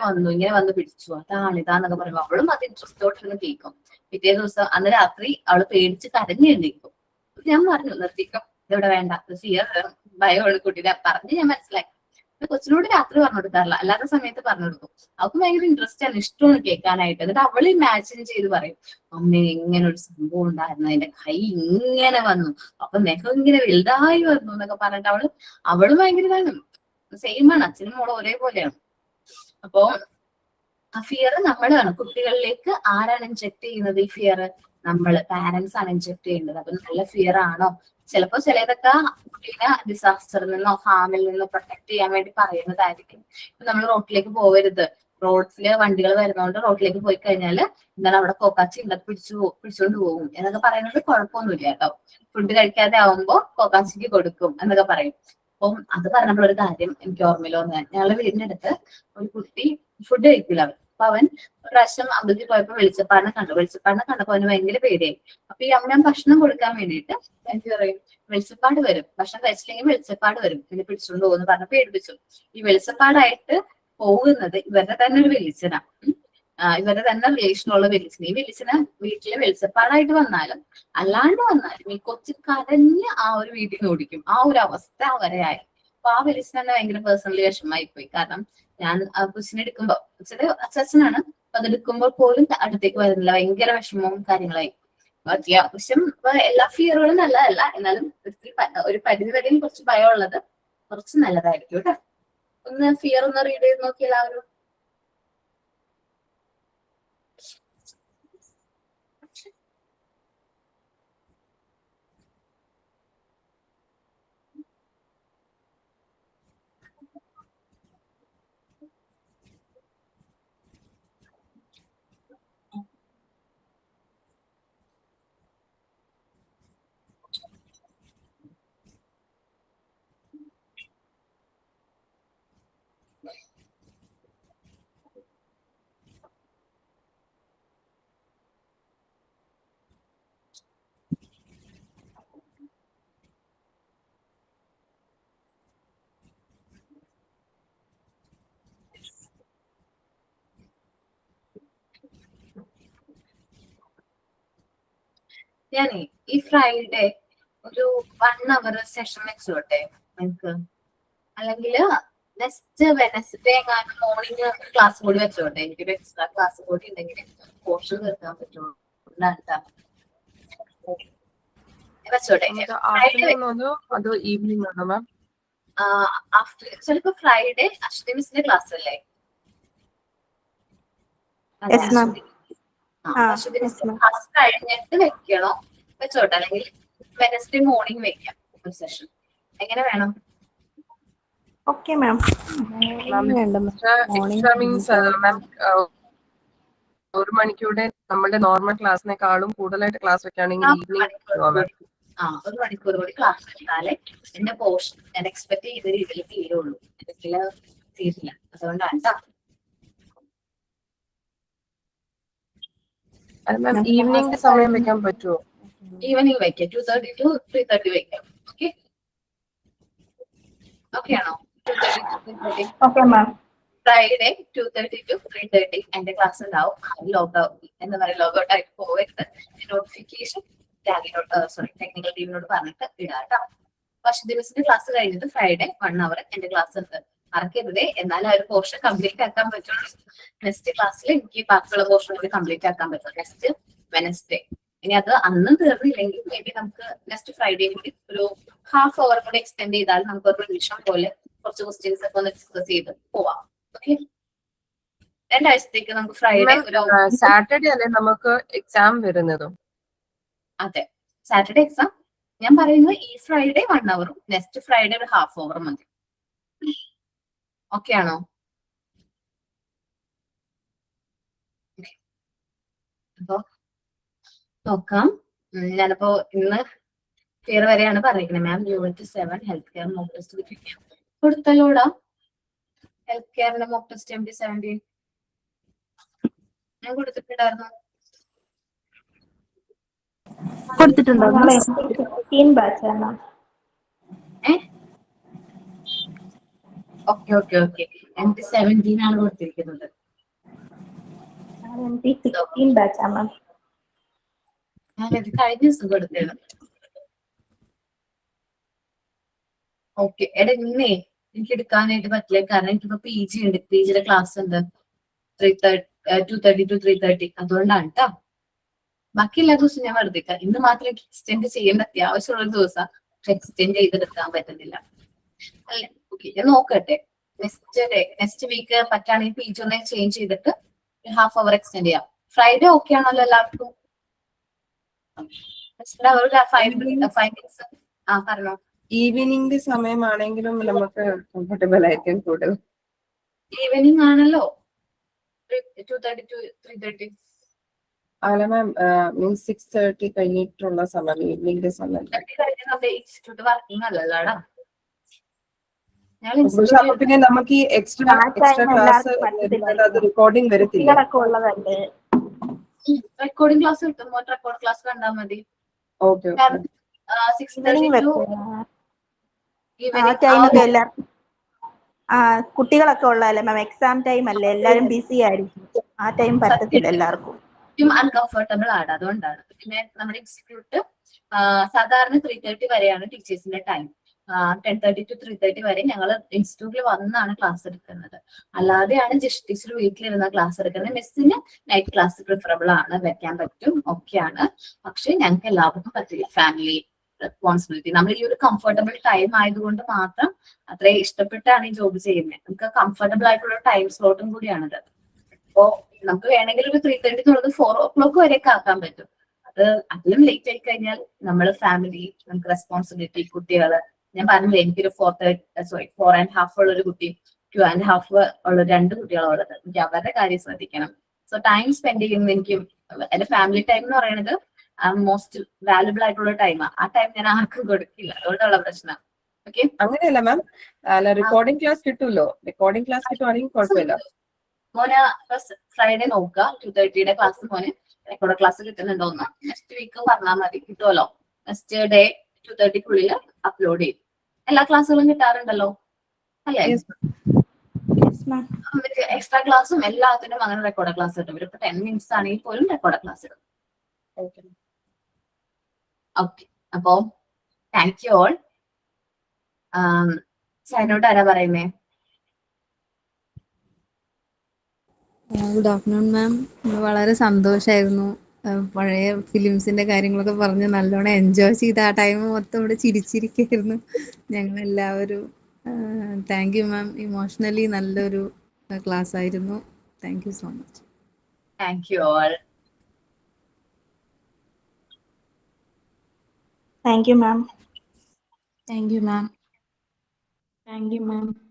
വന്നു പിടിച്ചു, അതാണ് ഇതാന്നൊക്കെ പറയുമ്പോ അവളും അത് ഇൻട്രസ്റ്റോട്ടിരുന്ന് കേൾക്കും. പിറ്റേ ദിവസം അന്ന് രാത്രി അവള് പേടിച്ച് കരഞ്ഞെഴുന്നേക്കും. ഞാൻ പറഞ്ഞു നിർത്തിക്കും, ഇതിവിടെ വേണ്ട, ഭയമാണ് കുട്ടീനെ പറഞ്ഞ് ഞാൻ മനസ്സിലാക്കി. കൊച്ചിനോട് രാത്രി പറഞ്ഞു കൊടുക്കാറില്ല, അല്ലാത്ത സമയത്ത് പറഞ്ഞു കൊടുക്കും. അവൾക്ക് ഭയങ്കര ഇൻട്രസ്റ്റ് ആണ്, ഇഷ്ടമാണ് കേൾക്കാനായിട്ട്. എന്നിട്ട് അവള് ഇമാജിൻ ചെയ്ത് പറയും, അമ്മ ഇങ്ങനെ ഒരു സംഭവം ഉണ്ടായിരുന്നു, അതിന്റെ കൈ ഇങ്ങനെ വന്നു, അപ്പൊ നെഹം ഇങ്ങനെ വലുതായി വന്നു എന്നൊക്കെ പറഞ്ഞിട്ട് അവള് ഭയങ്കര ഇതാണ്. സെയിം ആണ്, അച്ഛനും മോളും ഒരേപോലെയാണ്. അപ്പോ ആ ഫിയർ നമ്മളാണ് കുട്ടികളിലേക്ക് ആരാണ് ഇൻജെക്ട് ചെയ്യുന്നത്? ഈ ഫിയർ നമ്മള് പാരന്റ്സ് ആണ് ഇൻജെക്ട് ചെയ്യേണ്ടത്. അപ്പൊ നല്ല ഫിയർ ആണോ? ചിലപ്പോ ചിലതൊക്കെ കുട്ടീനെ ഡിസാസ്റ്ററിൽ നിന്നോ ഹാമിൽ നിന്നോ പ്രൊട്ടക്ട് ചെയ്യാൻ വേണ്ടി പറയുന്നതായിരിക്കും. ഇപ്പൊ നമ്മൾ റോഡിലേക്ക് പോകരുത്, റോഡ്സില് വണ്ടികൾ വരുന്നതുകൊണ്ട് റോഡിലേക്ക് പോയി കഴിഞ്ഞാൽ എന്താണ് അവിടെ കോക്കാച്ചി ഉണ്ടത് പിടിച്ചുകൊണ്ട് പോകും എന്നൊക്കെ പറയുന്നത് കുഴപ്പമൊന്നുമില്ല കേട്ടോ. ഫുഡ് കഴിക്കാതെ ആവുമ്പോ കോക്കാച്ചിക്ക് കൊടുക്കും എന്നൊക്കെ പറയും. അപ്പം അത് പറഞ്ഞപ്പോൾ ഒരു കാര്യം എനിക്ക് ഓർമ്മയിലോ വന്നു. ഞങ്ങളുടെ വീടിന്റെ അടുത്ത് ഒരു കുട്ടി ഫുഡ് കഴിക്കില്ല. അപ്പൊ അവൻ ഒരു പ്രാവശ്യം അമ്പലത്തിൽ പോയപ്പോ വെളിച്ചപ്പാടിനെ കണ്ടപ്പോ അവന് ഭയങ്കര പേടിയായി. അപ്പൊ ഈ അമ്മ ഭക്ഷണം കൊടുക്കാൻ വേണ്ടിയിട്ട് എനിക്ക് പറയും വെളിച്ചപ്പാട് വരും, ഭക്ഷണം കഴിച്ചില്ലെങ്കിൽ വെളിച്ചപ്പാട് വരും, പിന്നെ പിടിച്ചുകൊണ്ട് പോകുന്നു പറഞ്ഞ് പേടിപ്പിച്ചു. ഈ വെളിച്ചപ്പാടായിട്ട് പോകുന്നത് ഇവരുടെ തന്നെ ഒരു വെളിച്ചനാ, ഇവരുടെ തന്നെ റിലേഷനുള്ള വെളിച്ചന. ഈ വെളിച്ചന വീട്ടില് വെളിച്ചപ്പാടായിട്ട് വന്നാലും അല്ലാണ്ട് വന്നാലും ഈ കൊച്ചു കരഞ്ഞ് ആ ഒരു വീട്ടിൽ നിന്ന് ഓടിക്കും. ആ ഒരു അവസ്ഥ വരെയായി. അപ്പൊ ആ വെളിച്ചന ഭയങ്കര പേഴ്സണലി വിഷമമായി പോയി. കാരണം ഞാൻ ആ കൊച്ചിനെ എടുക്കുമ്പോ അച്ഛനാണ്, അപ്പൊ അതെടുക്കുമ്പോൾ പോലും അടുത്തേക്ക് വരുന്നില്ല. ഭയങ്കര വിഷമവും കാര്യങ്ങളായി. അത്യാവശ്യം എല്ലാ ഫിയറുകളും നല്ലതല്ല, എന്നാലും ഒരു പരിധി വരെയും കുറച്ച് ഭയമുള്ളത് കുറച്ച് നല്ലതായിരിക്കും കേട്ടോ. ഒന്ന് ഫിയർ ഒന്ന് റീഡ് ചെയ്ത് നോക്കി എല്ലാവരും. ഞാനേ ഈ ഫ്രൈഡേ ഒരു 1 hour സെഷൻ വെച്ചോട്ടെ നിങ്ങൾക്ക്, അല്ലെങ്കിൽ നെക്സ്റ്റ് വെനസ്ഡേ എങ്ങാനും മോർണിംഗ് ക്ലാസ് കൂടി വെച്ചോട്ടെ. എനിക്കൊരു എക്സ്ട്രാ ക്ലാസ് കൂടി ഉണ്ടെങ്കിൽ പോർഷൻ തീർക്കാൻ പറ്റുള്ളൂ. വെച്ചോട്ടെ ആഫ്റ്റർനൂൺ അതോ ഈവനിങ് ആണോ മാം? ആഫ്റ്റർ ചിലപ്പോ ഫ്രൈഡേ അശ്വതി മിസ്സിന്റെ ക്ലാസ് അല്ലേ? അതെ, Yes, ma'am. അശ്വതി Yes, മിസ്സിന്റെ ma'am. ക്ലാസ് കഴിഞ്ഞിട്ട് വെക്കണോ വെച്ചോട്ടെ, അല്ലെങ്കിൽ വെനസ്ഡേ മോർണിംഗ് വെക്കാം ഒരു സെഷൻ, എങ്ങനെ വേണം? Okay, ma'am. മാം വേണ്ട മാം. എക്സ്ട്രാ മീൻസ് മാം 1 മണിക്കൂടെ നമ്മുടെ നോർമൽ ക്ലാസ്സിനെക്കാളും കൂടുതലായിട്ട് ക്ലാസ് വെക്കുകയാണെങ്കിൽ ഒരു മണിക്കൂർ കൂടി ക്ലാസ് എടുത്താലേ എന്റെ പോർഷൻ ഞാൻ എക്സ്പെക്ട് ചെയ്ത രീതിയിൽ തീരുള്ളൂ, അല്ലെങ്കിൽ തീരില്ല. അതുകൊണ്ടാണ് ട്ടോ. മാം ഈവനിംഗ് സമയം വെക്കാൻ പറ്റുമോ? ഈവനിങ് വെക്കാം, 2:30 to 3:30 വെക്കാം. ഓക്കെ, ഓക്കെ ആണോ? 2:30 to 3:30. Okay, ma'am. Friday 2:30 to 3:30 എന്റെ ക്ലാസ് ഉണ്ടാവും. എന്താ പറയുക, ലോഗൗട്ട് ആയിട്ട് പോകരുത്. നോട്ടിഫിക്കേഷൻ ടെക്നിക്കൽ ടീമിനോട് പറഞ്ഞിട്ട് ഇടാട്ടോ. പക്ഷെ ദിവസത്തിന്റെ ക്ലാസ് കഴിഞ്ഞിട്ട് ഫ്രൈഡേ 1 hour എന്റെ ക്ലാസ് ഉണ്ട്, മറക്കരുതേ. എന്നാലും ആ ഒരു പോർഷൻ കംപ്ലീറ്റ് ആക്കാൻ പറ്റുള്ളൂ. നെക്സ്റ്റ് ക്ലാസ്സിൽ എനിക്ക് ബാക്കിയുള്ള പോർഷൻ കൂടി കംപ്ലീറ്റ് ആക്കാൻ പറ്റും, നെക്സ്റ്റ് വെനസ്ഡേ. ഇനി അത് അന്നും തീർന്നില്ലെങ്കിൽ മേ ബി നമുക്ക് നെക്സ്റ്റ് ഫ്രൈഡേ കൂടി ഒരു ഹാഫ് അവർ കൂടി എക്സ്റ്റെൻഡ് ചെയ്താൽ നമുക്ക് ഒരു റിവിഷൻ പോലെ കുറച്ച് ക്വസ്റ്റ്യൻസ് ഒക്കെ ഒന്ന് ഡിസ്കസ് ചെയ്ത് പോവാം. ഓക്കെ, 2 ആഴ്ചത്തേക്ക് നമുക്ക് ഫ്രൈഡേ ഒരു സാറ്റർഡേ അല്ലേ നമുക്ക് എക്സാം വരുന്നതും? അതെ, സാറ്റർഡേ എക്സാം. ഞാൻ പറയുന്നത് ഈ ഫ്രൈഡേ 1 hour, നെക്സ്റ്റ് ഫ്രൈഡേ ഒരു ഹാഫ് അവർ മതി. ഓക്കെ ആണോ? അപ്പൊ നോക്കാം. ഞാനിപ്പോ ഇന്ന് ക്ലിയർ വരെയാണ് പറയുന്നത് ma'am. Unit 7 health care mock test കൊടുത്തല്ലോടാ. ഹെൽത്ത് കെയറിന്റെ മോക്ക് ടെസ്റ്റ് MD 17 ഞാൻ കൊടുത്തിട്ടുണ്ടായിരുന്നു. കൊടുത്തിട്ടുണ്ടോ? 15 batch ആണ്. ഓക്കെ ഓക്കെ ഓക്കെ, MD 17 ആണ് കൊടുത്തിരിക്കുന്നത്. MD 16 batch ആണ്. ഞാനത് കഴിഞ്ഞ ദിവസം കൊടുത്തത്. ഓക്കെ, എടാ ഇന്നേ എനിക്ക് എടുക്കാനായിട്ട് പറ്റില്ല, കാരണം എനിക്കിപ്പോ PG ഉണ്ട്, PGയുടെ ക്ലാസ് ഉണ്ട് 2:30 to 3:30. അതുകൊണ്ടാണ് ട്ടോ. ബാക്കി എല്ലാ ദിവസവും ഞാൻ വെറുതെ ഇന്ന് മാത്രം എക്സ്റ്റെൻഡ് ചെയ്യേണ്ട അത്യാവശ്യമുള്ള ഒരു ദിവസം എക്സ്റ്റെൻഡ് ചെയ്തെടുക്കാൻ പറ്റുന്നില്ല. അല്ല, ഓക്കെ, ഞാൻ നോക്കട്ടെ. നെക്സ്റ്റ് വീക്ക് പറ്റുകയാണെങ്കിൽ PG ഒന്ന് ചേഞ്ച് ചെയ്തിട്ട് ഹാഫ് അവർ എക്സ്റ്റെൻഡ് ചെയ്യാം. ഫ്രൈഡേ ഓക്കെ ആണല്ലോ എല്ലാവർക്കും? ഒരു 5 minutes. പറഞ്ഞോ. ഈവനിംഗ് സമയമാണെങ്കിലും നമുക്ക് കംഫർട്ടബിൾ ആയിരിക്കും കൂടുതൽ. ഈവനിങ് ആണല്ലോ, 2:30 to 3:30. അല്ല മാം, മീൻസ് 6:30 കഴിഞ്ഞിട്ടുള്ള സമയം, ഈവനിംഗ് സമയം. ഇൻസ്റ്റിറ്റ്യൂട്ട് വർക്കിംഗ് അല്ലല്ലോടാ. അപ്പൊ പിന്നെ നമുക്ക് ഈ എക്സ്ട്രാ ക്ലാസ് അത് റെക്കോർഡിംഗ് വരത്തില്ല. റെക്കോർഡിംഗ് ക്ലാസ് കിട്ടും, റെക്കോർഡ് ക്ലാസ് കണ്ടാൽ മതി. ഓക്കെ, 6:30 to കുട്ടികളൊക്കെ ഉള്ളതല്ലേ മാം, എക്സാം ടൈം അല്ലേ, എല്ലാരും ബിസി ആയിരിക്കും, ആ ടൈം പറ്റത്തില്ല എല്ലാവർക്കും. അൺകംഫർട്ടബിൾ ആണ്, അതുകൊണ്ടാണ്. പിന്നെ നമ്മുടെ ഇൻസ്റ്റിറ്റ്യൂട്ട് സാധാരണ 3:30 വരെയാണ് ടീച്ചേഴ്സിന്റെ ടൈം. 10:30 to 3:30 വരെ ഞങ്ങൾ ഇൻസ്റ്റിറ്റ്യൂട്ടിൽ വന്നാണ് ക്ലാസ് എടുക്കുന്നത്. അല്ലാതെയാണ് ജസ്റ്റ് ടീച്ചർ വീട്ടിലിരുന്ന ക്ലാസ് എടുക്കുന്നത്. മിസ്സിന് നൈറ്റ് ക്ലാസ് പ്രിഫറബിൾ ആണ്, വെക്കാൻ പറ്റും, ഓക്കെയാണ്. പക്ഷെ ഞങ്ങൾക്ക് എല്ലാവർക്കും പറ്റില്ല, ഫാമിലി റെസ്പോൺസിബിലിറ്റി. നമ്മൾ ഈ ഒരു കംഫർട്ടബിൾ ടൈം ആയതുകൊണ്ട് മാത്രം അത്രയും ഇഷ്ടപ്പെട്ടാണ് ഈ ജോബ് ചെയ്യുന്നത്. നമുക്ക് കംഫർട്ടബിൾ ആയിട്ടുള്ള ടൈം സ്ലോട്ടും കൂടിയാണിത്. അപ്പോ നമുക്ക് വേണമെങ്കിൽ ഒരു 3:30 എന്നുള്ളത് 4 o'clock വരെയൊക്കെ ആക്കാൻ പറ്റും. അത് അതിലും ലേറ്റ് ആയി കഴിഞ്ഞാൽ നമ്മള് ഫാമിലി, നമുക്ക് റെസ്പോൺസിബിലിറ്റി, കുട്ടികള്. ഞാൻ പറഞ്ഞില്ലേ എനിക്കൊരു 4.5 ഉള്ള ഒരു കുട്ടി, 2.5 ഉള്ള 2 കുട്ടികളുള്ളത്. എനിക്ക് അവരുടെ കാര്യം ശ്രദ്ധിക്കണം. സോ ടൈം സ്പെൻഡ് ചെയ്യുന്നത് എനിക്ക് എന്റെ ഫാമിലി ടൈം എന്ന് പറയുന്നത് മോസ്റ്റ് വാല്യുബിൾ ആയിട്ടുള്ള ടൈമാണ്. ആ ടൈം ഞാൻ ആർക്കും കൊടുക്കില്ല, അതുകൊണ്ടുള്ള പ്രശ്നം. ഓക്കെ, അങ്ങനെയല്ല മാം, അല്ല റെക്കോർഡിംഗ് ക്ലാസ് കിട്ടുമല്ലോ. റെക്കോർഡിംഗ് ക്ലാസ് കിട്ടുവാണെങ്കിൽ കുഴപ്പമില്ല. മോനെ ഫ്രൈഡേ നോക്കുക, 2:30 ക്ലാസ് മോന് റെക്കോർഡ് ക്ലാസ് കിട്ടുന്നുണ്ടോന്ന് നെക്സ്റ്റ് വീക്ക് പറഞ്ഞാൽ മതി, കിട്ടുമല്ലോ. നെക്സ്റ്റ് ഡേ 2:30 അപ്ലോഡ് ചെയ്യും. എല്ലാ ക്ലാസ്സുകളും കിട്ടാറുണ്ടല്ലോ അല്ലേ? എക്സ്ട്രാ ക്ലാസ്സും എല്ലാത്തിനും അങ്ങനെ റെക്കോർഡ് ക്ലാസ് കിട്ടും. ഇപ്പൊ 10 minutes ആണെങ്കിൽ പോലും റെക്കോർഡ് ക്ലാസ് ഇടും. ഓക്കെ, അപ്പോ താങ്ക് യു ഓൾ. സൈനോട്ട് ആരാ പറയുന്നേ? ഗുഡ് ആഫ്റ്റർനൂൺ മാം. വളരെ സന്തോഷമായിരുന്നു. പഴയ ഫിലിംസിന്റെ കാര്യങ്ങളൊക്കെ പറഞ്ഞ് നല്ലോണം എൻജോയ് ചെയ്ത് ആ ടൈം മൊത്തം ഇവിടെ ചിരിച്ചിരിക്കായിരുന്നു ഞങ്ങളെല്ലാവരും. Thank you ma'am. ഇമോഷണലി നല്ലൊരു ക്ലാസ് ആയിരുന്നു. Thank you so much. Thank you all. Thank you, ma'am. Thank you ma'am. Thank you, ma'am.